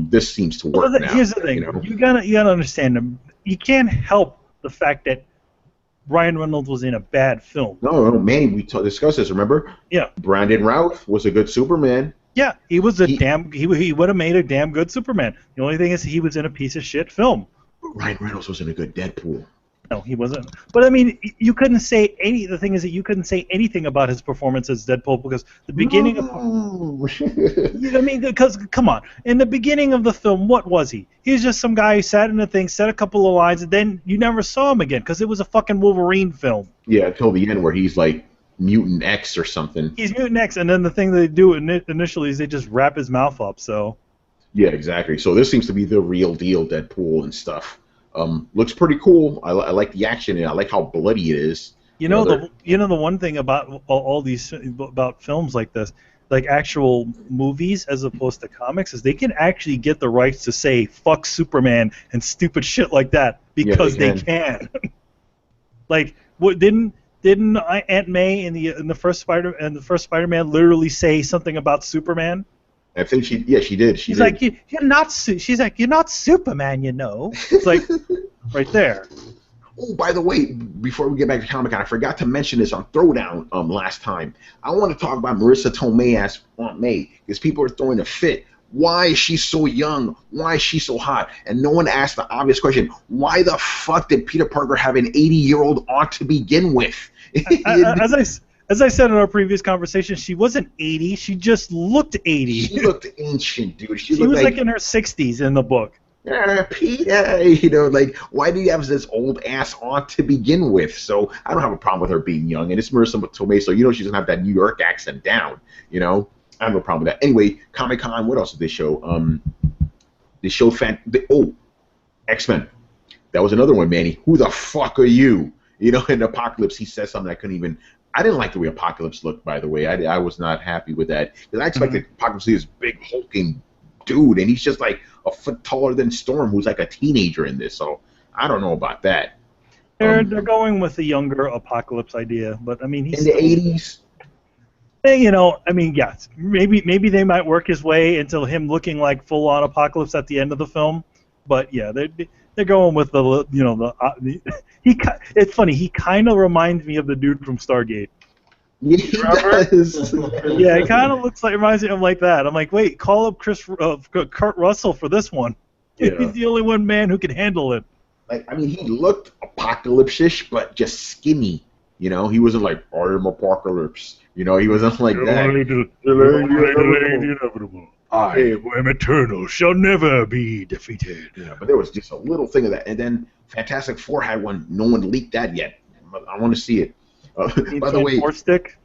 Speaker 1: This seems to work now.
Speaker 2: Here's the thing: you gotta understand them. You can't help the fact that Ryan Reynolds was in a bad film.
Speaker 1: No, Manny, we discussed this. Remember?
Speaker 2: Yeah.
Speaker 1: Brandon Routh was a good Superman.
Speaker 2: Yeah, he was he would have made a damn good Superman. The only thing is he was in a piece of shit film.
Speaker 1: Ryan Reynolds was in a good Deadpool.
Speaker 2: No, he wasn't. But I mean, you couldn't say any. The thing is that you couldn't say anything about his performance as Deadpool because the beginning of. I mean, because come on, in the beginning of the film, what was he? He was just some guy who sat in a thing, said a couple of lines, and then you never saw him again because it was a fucking Wolverine film.
Speaker 1: Yeah, until the end where he's like Mutant X or something.
Speaker 2: He's Mutant X, and then the thing they do initially is they just wrap his mouth up. So.
Speaker 1: Yeah, exactly. So this seems to be the real deal Deadpool and stuff. Looks pretty cool. I like the action and I like how bloody it is.
Speaker 2: The one thing about all these about films like this, like actual movies as opposed to comics, is they can actually get the rights to say fuck Superman and stupid shit like that because they can. Like, what didn't Aunt May in the first Spider-Man literally say something about Superman?
Speaker 1: I think she did.
Speaker 2: She's like, you're not Superman, It's like, right there.
Speaker 1: Oh, by the way, before we get back to Comic-Con, I forgot to mention this on Throwdown last time. I want to talk about Marissa Tomei as Aunt May, because people are throwing a fit. Why is she so young? Why is she so hot? And no one asked the obvious question, why the fuck did Peter Parker have an 80-year-old aunt to begin with?
Speaker 2: As I said in our previous conversation, she wasn't 80. She just looked 80.
Speaker 1: She looked ancient, dude.
Speaker 2: She was like in her 60s in the book.
Speaker 1: Peter, like, why do you have this old-ass aunt to begin with? So I don't have a problem with her being young. And it's Marissa Tomei, so she doesn't have that New York accent down, I have no problem with that. Anyway, Comic-Con, what else did they show? They showed X-Men. That was another one, Manny. Who the fuck are you? In Apocalypse, he says something I couldn't even... I didn't like the way Apocalypse looked, by the way. I was not happy with that. Because I expected Apocalypse to be this big, hulking dude, and he's just like a foot taller than Storm, who's like a teenager in this. So I don't know about that.
Speaker 2: They're going with the younger Apocalypse idea, but I mean, he's
Speaker 1: in the 80s.
Speaker 2: I mean, yes, maybe they might work his way into him looking like full-on Apocalypse at the end of the film, but yeah, they're going with it's funny. He kind of reminds me of the dude from Stargate.
Speaker 1: Yeah, he does.
Speaker 2: Yeah, it kind of reminds me of him like that. I'm like, wait, call up Kurt Russell for this one.
Speaker 1: Yeah.
Speaker 2: He's the only one man who can handle it.
Speaker 1: Like, I mean, he looked apocalypse-ish, but just skinny. You know, he wasn't like, I am apocalypse. You know, he wasn't like that.
Speaker 2: Delaying the inevitable. I am eternal, shall never be defeated.
Speaker 1: Yeah, but there was just a little thing of that. And then Fantastic Four had one. No one leaked that yet. I want to see it. By the way,
Speaker 2: stick?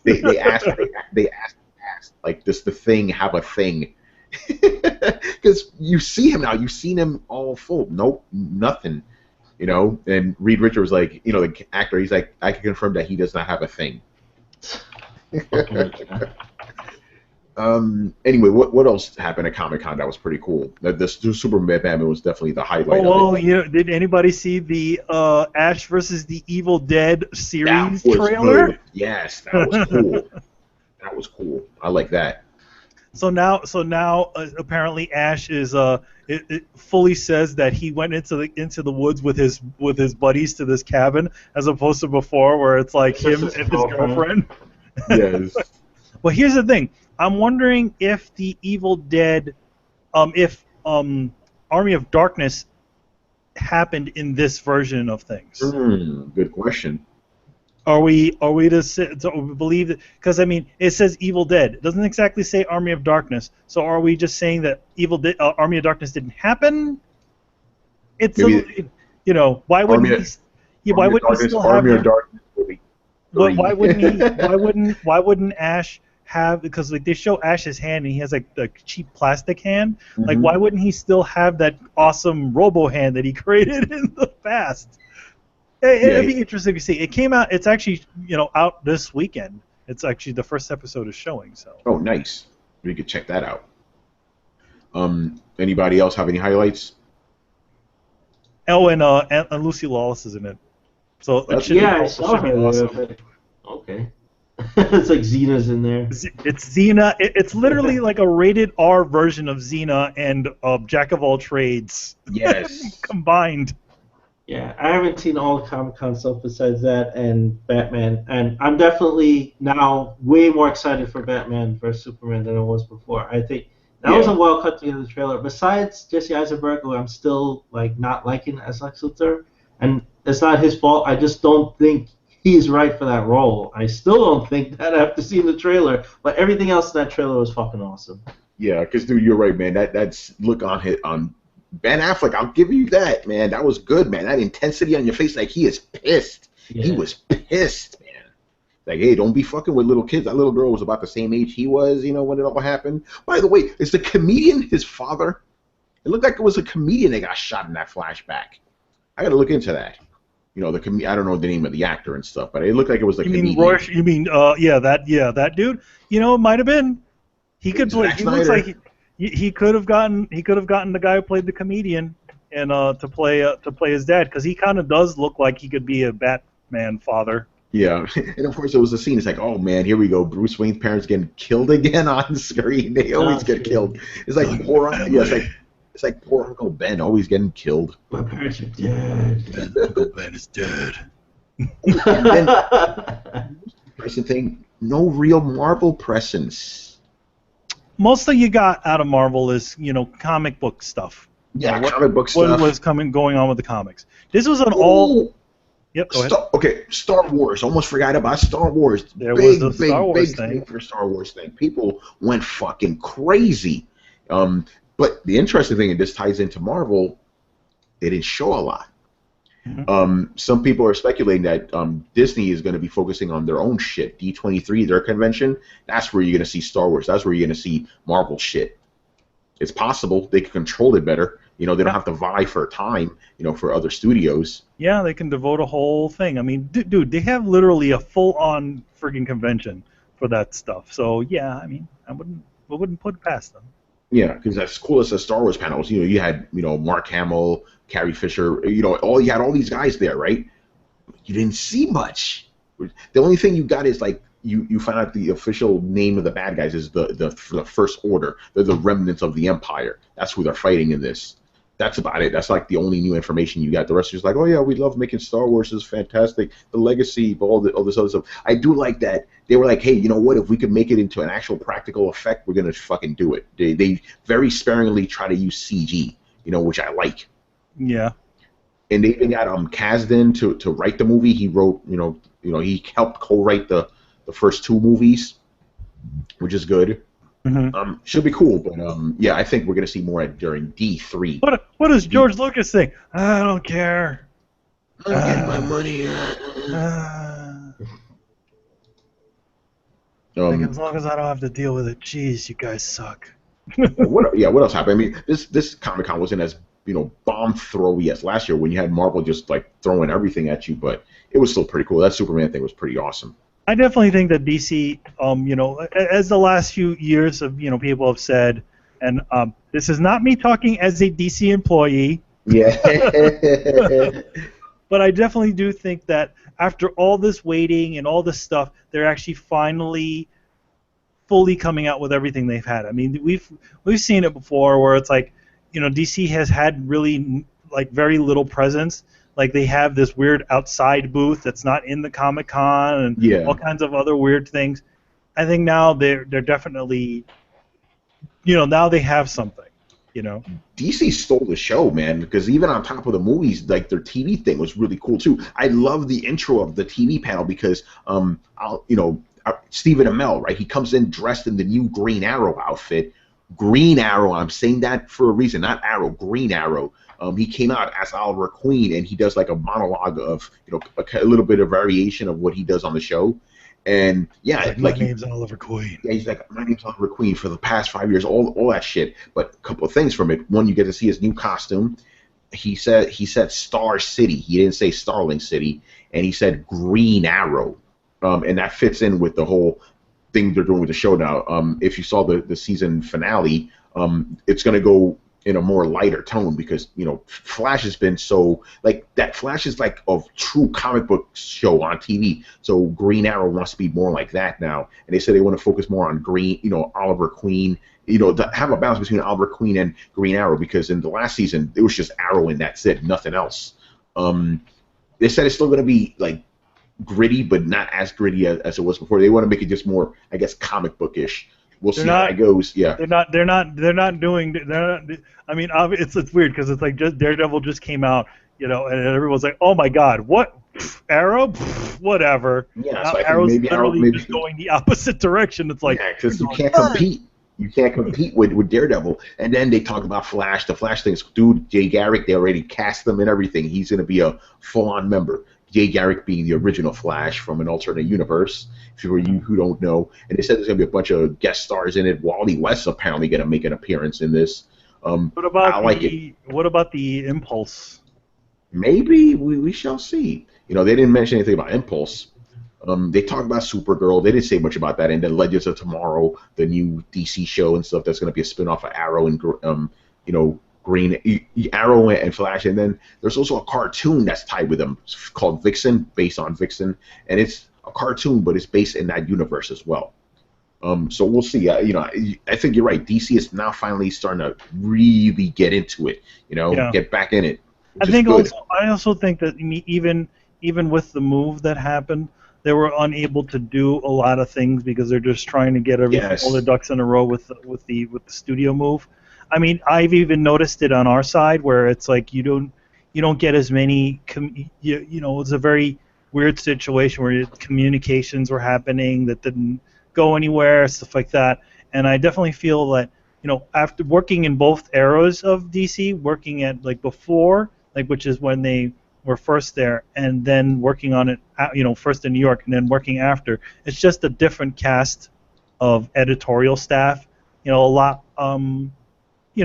Speaker 1: they asked, like, does the Thing have a thing? Because you see him now. You've seen him all full. Nope, nothing. You know, and Reed Richards was like, you know, the actor, he's like, I can confirm that he does not have a thing. Anyway, what else happened at Comic-Con that was pretty cool? The Superman Batman was definitely the highlight of it.
Speaker 2: You know, did anybody see the Ash versus the Evil Dead series trailer?
Speaker 1: Good. Yes, that was cool. That was cool. I like that.
Speaker 2: So now, apparently Ash is it fully says that he went into the woods with his buddies to this cabin, as opposed to before where it's like him and his girlfriend.
Speaker 1: Yes.
Speaker 2: Well, here's the thing. I'm wondering if the Evil Dead, if Army of Darkness happened in this version of things.
Speaker 1: Good question.
Speaker 2: Are we to believe that? Because I mean, it says Evil Dead. It doesn't exactly say Army of Darkness. So are we just saying that Army of Darkness didn't happen? It's you know, why wouldn't he? Why wouldn't he still have
Speaker 1: Army of Darkness movie?
Speaker 2: Why wouldn't he? Why wouldn't Ash have? Because like they show Ash's hand and he has like the cheap plastic hand. Like why wouldn't he still have that awesome Robo hand that he created in the past? It'd be interesting to see. It came out. It's actually out this weekend. It's actually the first episode is showing. So.
Speaker 1: Oh, nice. We could check that out. Anybody else have any highlights?
Speaker 2: Oh, and Lucy Lawless is in it. So
Speaker 3: I saw her. Awesome. Okay. It's like Xena's in there.
Speaker 2: It's Xena. It's literally like a rated R version of Xena and Jack of all trades.
Speaker 1: Yes.
Speaker 2: Combined.
Speaker 3: Yeah, I haven't seen all the Comic-Con stuff besides that and Batman, and I'm definitely now way more excited for Batman vs Superman than I was before. I think that was a well cut together trailer. Besides Jesse Eisenberg, who I'm still like not liking as Lex Luthor, and it's not his fault. I just don't think he's right for that role. I still don't think that after seeing the trailer, but everything else in that trailer was fucking awesome.
Speaker 1: Yeah, because dude, you're right, man. That's look on Ben Affleck, I'll give you that, man. That was good, man. That intensity on your face, like he is pissed. Yeah. He was pissed, man. Like, hey, don't be fucking with little kids. That little girl was about the same age he was, when it all happened. By the way, is the comedian his father? It looked like it was a comedian that got shot in that flashback. I got to look into that. I don't know the name of the actor and stuff, but it looked like it was a comedian.
Speaker 2: You mean that dude? It might have been. He could play. He looks like. He could have gotten the guy who played the comedian and to play his dad, because he kind of does look like he could be a Batman father.
Speaker 1: Yeah, and of course it was a scene. It's like, oh man, here we go. Bruce Wayne's parents getting killed again on screen. They always get killed. It's like it's like poor Uncle Ben always getting killed.
Speaker 3: My parents are dead.
Speaker 2: Uncle Ben is dead.
Speaker 1: And then person thing, no real Marvel presence.
Speaker 2: Mostly you got out of Marvel is, comic book stuff.
Speaker 1: Yeah, comic book stuff.
Speaker 2: What was going on with the comics? This was an all... Yep, go ahead.
Speaker 1: Star Wars. Almost forgot about Star Wars.
Speaker 2: There was a Star Wars thing.
Speaker 1: For Star Wars thing. People went fucking crazy. But the interesting thing, and this ties into Marvel, they didn't show a lot. Some people are speculating that Disney is going to be focusing on their own shit. D23, their convention, that's where you're going to see Star Wars. That's where you're going to see Marvel shit. It's possible they can control it better. They don't have to vie for time, for other studios.
Speaker 2: Yeah, they can devote a whole thing. I mean, dude, they have literally a full-on friggin' convention for that stuff. So yeah, I mean, I wouldn't put it past them.
Speaker 1: Yeah, because as cool as the Star Wars panels, you had Mark Hamill, Carrie Fisher, you had all these guys there, right? You didn't see much. The only thing you got is like you find out the official name of the bad guys is the First Order. They're the remnants of the Empire. That's who they're fighting in this. That's about it. That's like the only new information you got. The rest is like, oh yeah, we love making Star Wars. It's fantastic. The legacy, all this other stuff. I do like that. They were like, hey, you know what? If we could make it into an actual practical effect, we're gonna fucking do it. They very sparingly try to use CG, which I like.
Speaker 2: Yeah.
Speaker 1: And they even got Kasdan to write the movie. He wrote, he helped co-write the first two movies, which is good. Should be cool, but yeah, I think we're gonna see more during D3.
Speaker 2: What does George Lucas think? I don't care.
Speaker 1: I'm getting my money.
Speaker 2: Like, as long as I don't have to deal with it. Jeez, you guys suck.
Speaker 1: What else happened? I mean, this Comic-Con wasn't as bomb throwy as last year when you had Marvel just like throwing everything at you, but it was still pretty cool. That Superman thing was pretty awesome.
Speaker 2: I definitely think that DC, as the last few years of people have said, and this is not me talking as a DC employee.
Speaker 1: Yeah.
Speaker 2: But I definitely do think that after all this waiting and all this stuff, they're actually finally fully coming out with everything they've had. I mean, we've seen it before where it's like, DC has had really like very little presence. Like they have this weird outside booth that's not in the Comic-Con and all kinds of other weird things. I think now they're definitely, now they have something.
Speaker 1: DC stole the show, man, because even on top of the movies, like their TV thing was really cool too. I love the intro of the TV panel because, Stephen Amell, right? He comes in dressed in the new Green Arrow outfit. Green Arrow, I'm saying that for a reason, not Arrow, Green Arrow. He came out as Oliver Queen, and he does like a monologue of, a little bit of variation of what he does on the show. And yeah,
Speaker 2: my name's Oliver Queen.
Speaker 1: Yeah, he's like, my name's Oliver Queen for the past 5 years, all that shit. But a couple of things from it. One, you get to see his new costume. He said Star City. He didn't say Starling City, and he said Green Arrow, and that fits in with the whole thing they're doing with the show now. If you saw the season finale, it's going to go in a more lighter tone because Flash has been so like that. Flash is like a true comic book show on TV. So Green Arrow wants to be more like that now, and they said they want to focus more on Oliver Queen. To have a balance between Oliver Queen and Green Arrow because in the last season it was just Arrow and that's it, nothing else. They said it's still going to be like gritty, but not as gritty as it was before. They want to make it just more, I guess, comic bookish. We'll see how it goes. Yeah.
Speaker 2: They're not doing. I mean, it's weird because it's like just Daredevil just came out, and everyone's like, oh my God, what? Arrow? Whatever.
Speaker 1: Yeah.
Speaker 2: Now
Speaker 1: So
Speaker 2: Arrow's literally just going the opposite direction. It's like
Speaker 1: because you can't compete. You can't compete with Daredevil. And then they talk about Flash. The Flash thing's, dude, Jay Garrick, they already cast him and everything. He's going to be a full-on member. Jay Garrick being the original Flash from an alternate universe, for you who don't know. And they said there's going to be a bunch of guest stars in it. Wally West's apparently going to make an appearance in this.
Speaker 2: What about the Impulse?
Speaker 1: Maybe. We shall see. They didn't mention anything about Impulse. They talked about Supergirl. They didn't say much about that. And then Legends of Tomorrow, the new DC show and stuff, that's going to be a spin-off of Arrow and, Green Arrow and Flash. And then there's also a cartoon that's tied with them called Vixen, based on Vixen. And it's a cartoon, but it's based in that universe as well. So we'll see. I think you're right. DC is now finally starting to really get into it, get back in it.
Speaker 2: I also think that even with the move that happened, they were unable to do a lot of things because they're just trying to get all the ducks in a row with the studio move. I mean, I've even noticed it on our side where it's like you don't get as many. It's a very weird situation where communications were happening that didn't go anywhere, stuff like that. And I definitely feel that after working in both eras of DC, working at before, which is when they were first there, and then working on it, first in New York, and then working after. It's just a different cast of editorial staff. A lot, and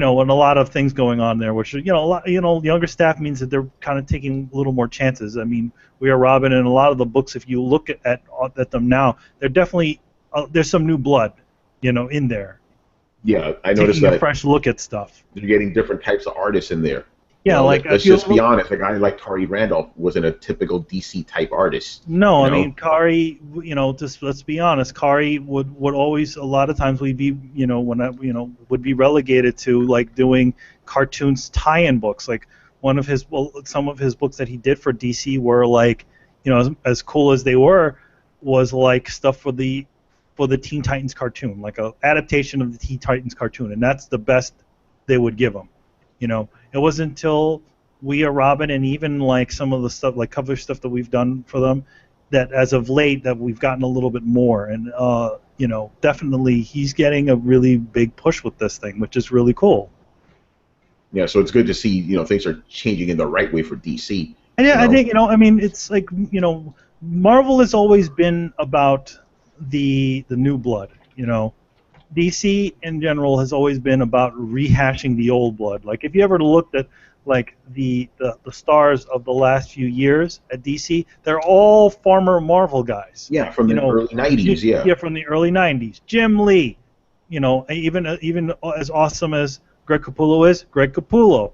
Speaker 2: a lot of things going on there, which a lot, younger staff means that they're kind of taking a little more chances. I mean, We Are Robin, and a lot of the books, if you look at them now, they're definitely there's some new blood, in there.
Speaker 1: Yeah, I noticed
Speaker 2: taking
Speaker 1: that.
Speaker 2: A fresh look at stuff.
Speaker 1: You're getting different types of artists in there.
Speaker 2: Yeah,
Speaker 1: let's just be honest. A guy like Kari Randolph wasn't a typical DC type artist.
Speaker 2: No, I mean Kari. Just let's be honest. Kari would always a lot of times would be would be relegated to doing cartoons tie-in books. Like some of his books that he did for DC were as cool as they were, was stuff for the Teen Titans cartoon, like a adaptation of the Teen Titans cartoon, and that's the best they would give him. It wasn't until We Are Robin, and even like some of the stuff, like cover stuff that we've done for them, that as of late that we've gotten a little bit more, and you know, definitely he's getting a really big push with this thing, which is really cool.
Speaker 1: Yeah, so it's good to see, you know, things are changing in the right way for DC.
Speaker 2: And yeah,
Speaker 1: You know?
Speaker 2: I think, you know, I mean, it's like, you know, Marvel has always been about the new blood, you know. DC in general has always been about rehashing the old blood. Like if you ever looked at like the stars of the last few years at DC, they're all former Marvel guys.
Speaker 1: Yeah, from the early '90s.
Speaker 2: Yeah, from the early '90s. Jim Lee, you know, even as awesome as Greg Capullo is, Greg Capullo.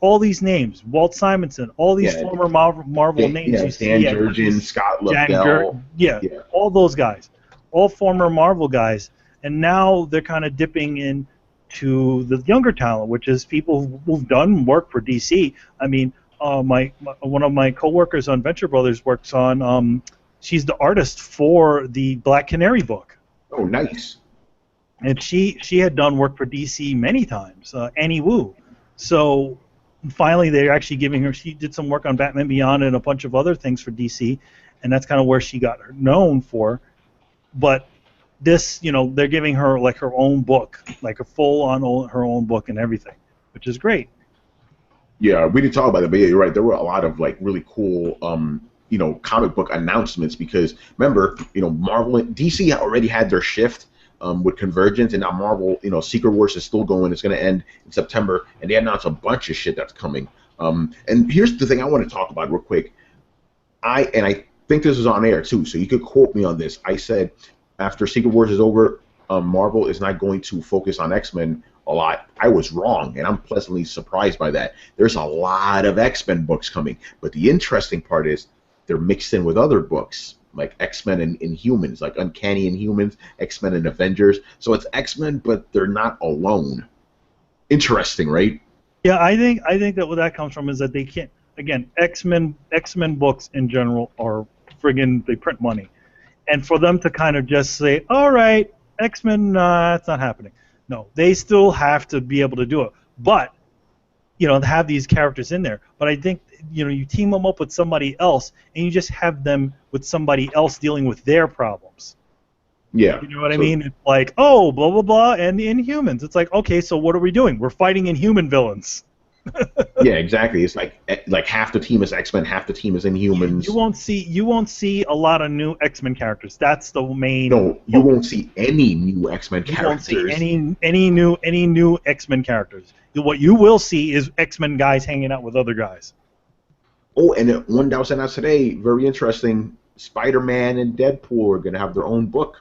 Speaker 2: All these names, Walt Simonson, all these former Marvel names you see.
Speaker 1: Dan Jurgens, Scott Lobdell.
Speaker 2: Yeah, all those guys, all former Marvel guys. And now they're kind of dipping into the younger talent, which is people who've done work for DC. I mean, one of my coworkers on Venture Brothers works on. She's the artist for the Black Canary book.
Speaker 1: Oh, nice.
Speaker 2: And she had done work for DC many times. Annie Wu. So finally, they're actually giving her. She did some work on Batman Beyond and a bunch of other things for DC, and that's kind of where she got known for. But this, you know, they're giving her like her own book, like a full-on her own book and everything, which is great.
Speaker 1: Yeah, we didn't talk about it, but yeah, you're right. There were a lot of like really cool, you know, comic book announcements because remember, you know, Marvel and DC already had their shift with Convergence, and now Marvel, you know, Secret Wars is still going. It's going to end in September, and they announced a bunch of shit that's coming. And here's the thing I want to talk about real quick. I think this is on air too, so you could quote me on this. I said, after Secret Wars is over, Marvel is not going to focus on X-Men a lot. I was wrong, and I'm pleasantly surprised by that. There's a lot of X-Men books coming, but the interesting part is they're mixed in with other books, like X-Men and Inhumans, like Uncanny Inhumans, X-Men and Avengers. So it's X-Men, but they're not alone. Interesting, right?
Speaker 2: Yeah, I think that what that comes from is that they can't. Again, X-Men books in general are friggin' they print money. And for them to kind of just say, all right, X-Men, it's not happening. No, they still have to be able to do it. But, you know, have these characters in there. But I think, you know, you team them up with somebody else, and you just have them with somebody else dealing with their problems.
Speaker 1: Yeah.
Speaker 2: You know what I mean? It's like, oh, blah, blah, blah, and the Inhumans. It's like, okay, so what are we doing? We're fighting Inhuman villains.
Speaker 1: Yeah, exactly. It's like half the team is X-Men, half the team is Inhumans.
Speaker 2: You won't see a lot of new X-Men characters. That's the main.
Speaker 1: No, you won't see any new X-Men characters.
Speaker 2: You won't see any new X-Men characters. What you will see is X-Men guys hanging out with other guys.
Speaker 1: Oh, and one that was announced today, very interesting. Spider-Man and Deadpool are going to have their own book.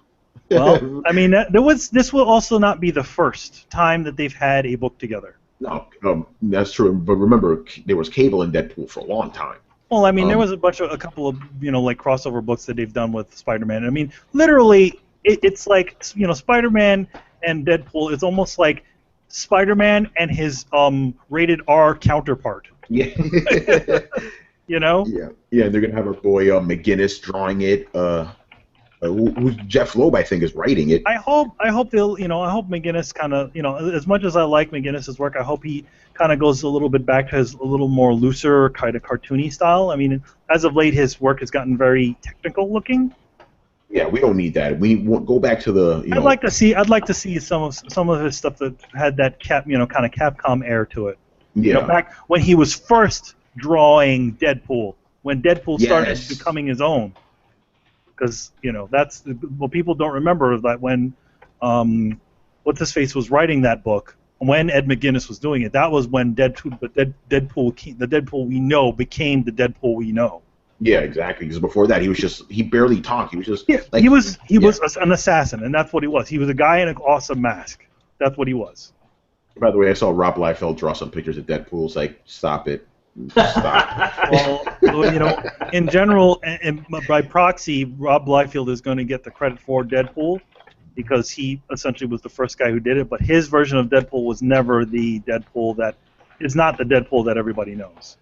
Speaker 2: Well, I mean, this will also not be the first time that they've had a book together.
Speaker 1: No, that's true. But remember, there was Cable and Deadpool for a long time.
Speaker 2: Well, I mean, there was a couple of, you know, like crossover books that they've done with Spider-Man. I mean, literally, it's like, you know, Spider-Man and Deadpool. It's almost like Spider-Man and his rated R counterpart.
Speaker 1: Yeah.
Speaker 2: You know?
Speaker 1: Yeah. They're gonna have our boy McGinnis drawing it. Jeff Loeb, I think, is writing it.
Speaker 2: I hope they'll, you know, I hope McGinnis kind of, you know, as much as I like McGinnis's work, I hope he kind of goes a little bit back to his a little more looser, kind of cartoony style. I mean, as of late, his work has gotten very technical looking.
Speaker 1: Yeah, we don't need that. We go back to the. I'd
Speaker 2: like to see some of his stuff that had that kind of Capcom air to it.
Speaker 1: Yeah.
Speaker 2: You know, back when he was first drawing Deadpool, when Deadpool started becoming his own. Because, you know, that's what people don't remember is that when what's his face was writing that book, when Ed McGuinness was doing it, that was when the Deadpool we know became the Deadpool we know.
Speaker 1: Yeah, exactly. Because before that, he barely talked. He was just like,
Speaker 2: he was an assassin, and that's what he was. He was a guy in an awesome mask. That's what he was.
Speaker 1: By the way, I saw Rob Liefeld draw some pictures of Deadpool. It's like, stop it. Stop.
Speaker 2: Well, you know, in general, and by proxy, Rob Liefeld is going to get the credit for Deadpool because he essentially was the first guy who did it. But his version of Deadpool was never the Deadpool that is not the Deadpool that everybody knows.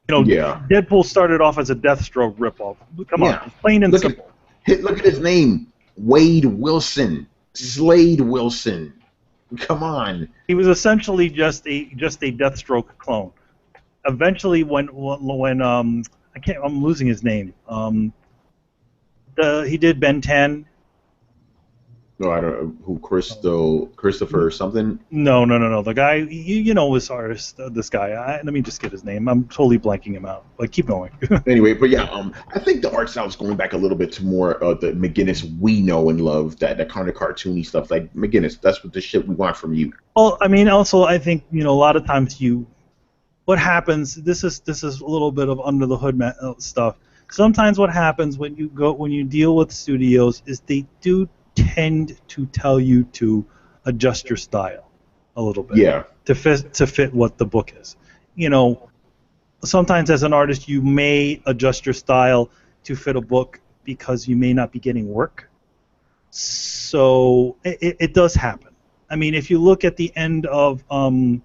Speaker 2: You know, Deadpool started off as a Deathstroke ripoff. Come on, it's plain and simple.
Speaker 1: Look at his name, Wade Wilson, Slade Wilson. Come on.
Speaker 2: He was essentially just a Deathstroke clone. eventually when I'm losing his name. He did Ben 10.
Speaker 1: No, I don't know who. Christopher something.
Speaker 2: No. The guy, you know this artist, this guy. Let me just get his name. I'm totally blanking him out. Like, keep going.
Speaker 1: Anyway, but yeah, I think the art style is going back a little bit to more the McGinnis we know and love, that kind of cartoony stuff. Like McGinnis, that's what the shit we want from you.
Speaker 2: Well, I mean, also I think a lot of times what happens. This is a little bit of under the hood stuff. Sometimes what happens when you deal with studios is they do tend to tell you to adjust your style a little bit.
Speaker 1: Yeah.
Speaker 2: To fit what the book is. Sometimes as an artist you may adjust your style to fit a book because you may not be getting work. So it does happen. I mean, if you look at the end of the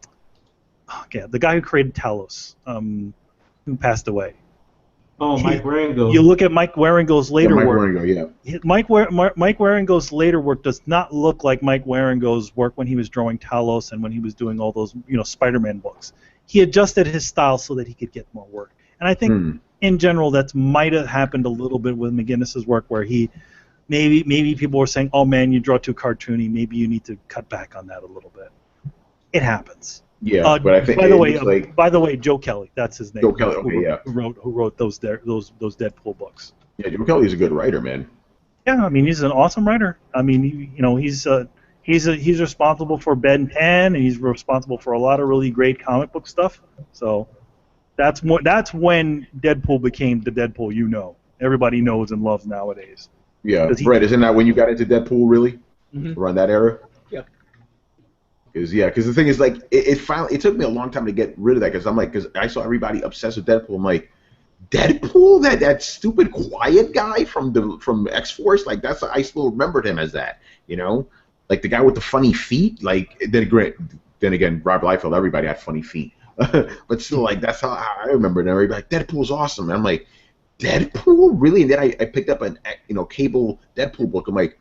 Speaker 2: guy who created Talos, who passed away.
Speaker 3: Oh, Mike Waringo.
Speaker 2: You look at Mike Waringo's later work.
Speaker 1: Waringo, yeah.
Speaker 2: Mike Waringo's later work does not look like Mike Waringo's work when he was drawing Talos and when he was doing all those Spider-Man books. He adjusted his style so that he could get more work. And I think in general that might have happened a little bit with McGinnis's work, where he maybe people were saying, "Oh man, you draw too cartoony. Maybe you need to cut back on that a little bit." It happens.
Speaker 1: Yeah, but I think
Speaker 2: by the way, Joe Kelly, that's his name.
Speaker 1: Joe Kelly, okay,
Speaker 2: who wrote those Deadpool books.
Speaker 1: Yeah, Joe Kelly's a good writer, man.
Speaker 2: Yeah, I mean he's an awesome writer. I mean, he's responsible for Ben 10, and he's responsible for a lot of really great comic book stuff. So that's when Deadpool became the Deadpool everybody knows and loves nowadays.
Speaker 1: Yeah, Brett, isn't that when you got into Deadpool, really?
Speaker 4: Mm-hmm.
Speaker 1: Around that era?
Speaker 4: Yeah.
Speaker 1: Because the thing is, like, it took me a long time to get rid of that, because I saw everybody obsessed with Deadpool. I'm like, Deadpool, that stupid quiet guy from X-Force, like I still remembered him as that, like the guy with the funny feet. Like then again, Rob Liefeld, everybody had funny feet, but still, like that's how I remember it. Everybody like Deadpool's awesome. And I'm like, Deadpool, really? And then I picked up an cable Deadpool book. I'm like,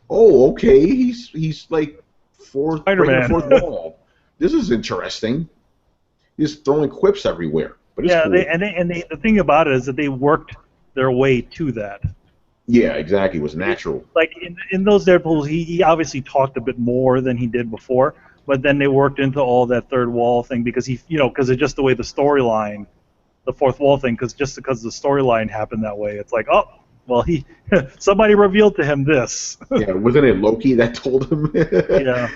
Speaker 1: oh, okay, he's like breaking the fourth wall. This is interesting. He's throwing quips everywhere. But it's cool.
Speaker 2: The thing about it is that they worked their way to that.
Speaker 1: Yeah, exactly. It was natural.
Speaker 2: Like in those Deadpools, he obviously talked a bit more than he did before, but then they worked into all that third wall thing because because it's just the way the storyline, the fourth wall thing, because the storyline happened that way. It's like, oh, well, somebody revealed to him this.
Speaker 1: Yeah, wasn't it Loki that told him?
Speaker 2: Yeah.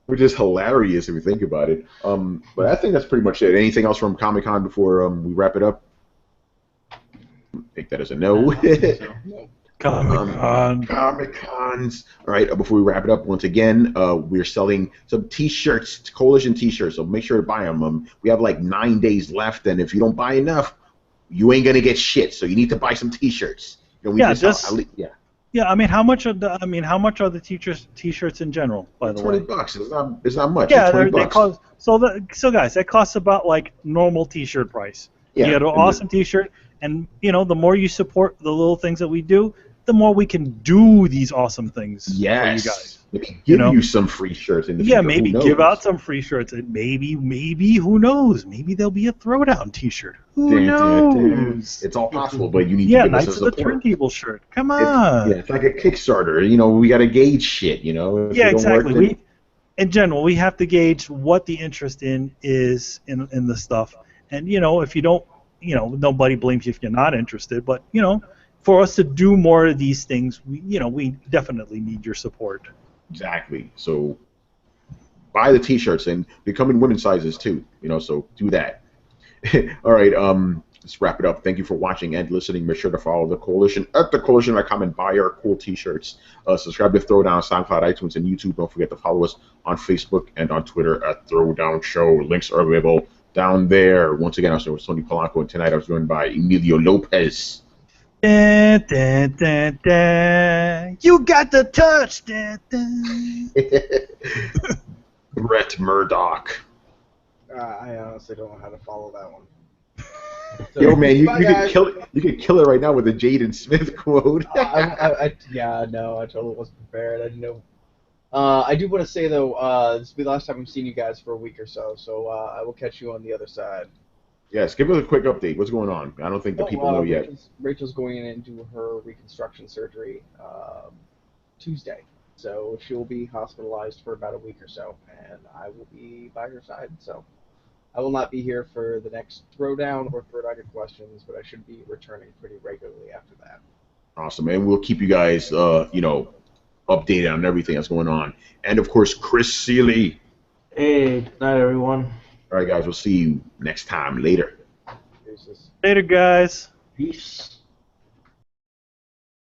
Speaker 1: Which is hilarious if you think about it. But I think that's pretty much it. Anything else from Comic-Con before we wrap it up? Take that as a no.
Speaker 2: Comic-Con.
Speaker 1: Comic-Cons. All right, before we wrap it up, once again, we're selling some T-shirts, Coalition T-shirts, so make sure to buy them. We have like 9 days left, and if you don't buy enough, you ain't going to get shit, so you need to buy some T-shirts.
Speaker 2: Yeah, I mean, how much are the T-shirts in general? By the way,
Speaker 1: $20. It's not much.
Speaker 2: Yeah,
Speaker 1: they
Speaker 2: cost. So guys, that costs about like normal T-shirt price. Yeah, you get an awesome T-shirt, and the more you support the little things that we do, the more we can do these awesome things for you guys.
Speaker 1: Maybe give you some free shirts in the future.
Speaker 2: Yeah, maybe give out some free shirts, and maybe who knows? Maybe there'll be a Throwdown T-shirt. Who knows?
Speaker 1: It's all possible, but you need to give
Speaker 2: Knights
Speaker 1: us
Speaker 2: of the Turntable shirt. Come on.
Speaker 1: It's like a Kickstarter. We got to gauge shit.
Speaker 2: Yeah, exactly. In general, we have to gauge what the interest is in the stuff, and if you don't, nobody blames you if you're not interested, but for us to do more of these things, we definitely need your support.
Speaker 1: Exactly. So buy the T-shirts and they come in women's sizes too. So do that. All right. Let's wrap it up. Thank you for watching and listening. Make sure to follow the Coalition at thecoalition.com and buy our cool T-shirts. Subscribe to Throwdown, SoundCloud, iTunes, and YouTube. Don't forget to follow us on Facebook and on Twitter at Throwdown Show. Links are available down there. Once again, I was with Tony Polanco, and tonight I was joined by Emilio Lopez.
Speaker 2: Da, da, da, da. You got the touch. Da, da.
Speaker 1: Brett Murdoch.
Speaker 4: I honestly don't know how to follow that one.
Speaker 1: So, yo, man, you could kill it right now with a Jaden Smith quote.
Speaker 4: I totally wasn't prepared. I didn't know. I do want to say though, this will be the last time I'm seeing you guys for a week or so. So I will catch you on the other side.
Speaker 1: Yes, give us a quick update. What's going on? I don't think the people know yet.
Speaker 5: Rachel's going in and do her reconstruction surgery Tuesday, so she'll be hospitalized for about a week or so, and I will be by her side. So I will not be here for the next Throwdown or Throwdown Your Questions, but I should be returning pretty regularly after that.
Speaker 1: Awesome, and we'll keep you guys, updated on everything that's going on. And of course, Chris Seeley.
Speaker 3: Hey, good night, everyone.
Speaker 1: All right, guys, we'll see you next time. Later.
Speaker 5: Deuces.
Speaker 2: Later, guys.
Speaker 3: Peace.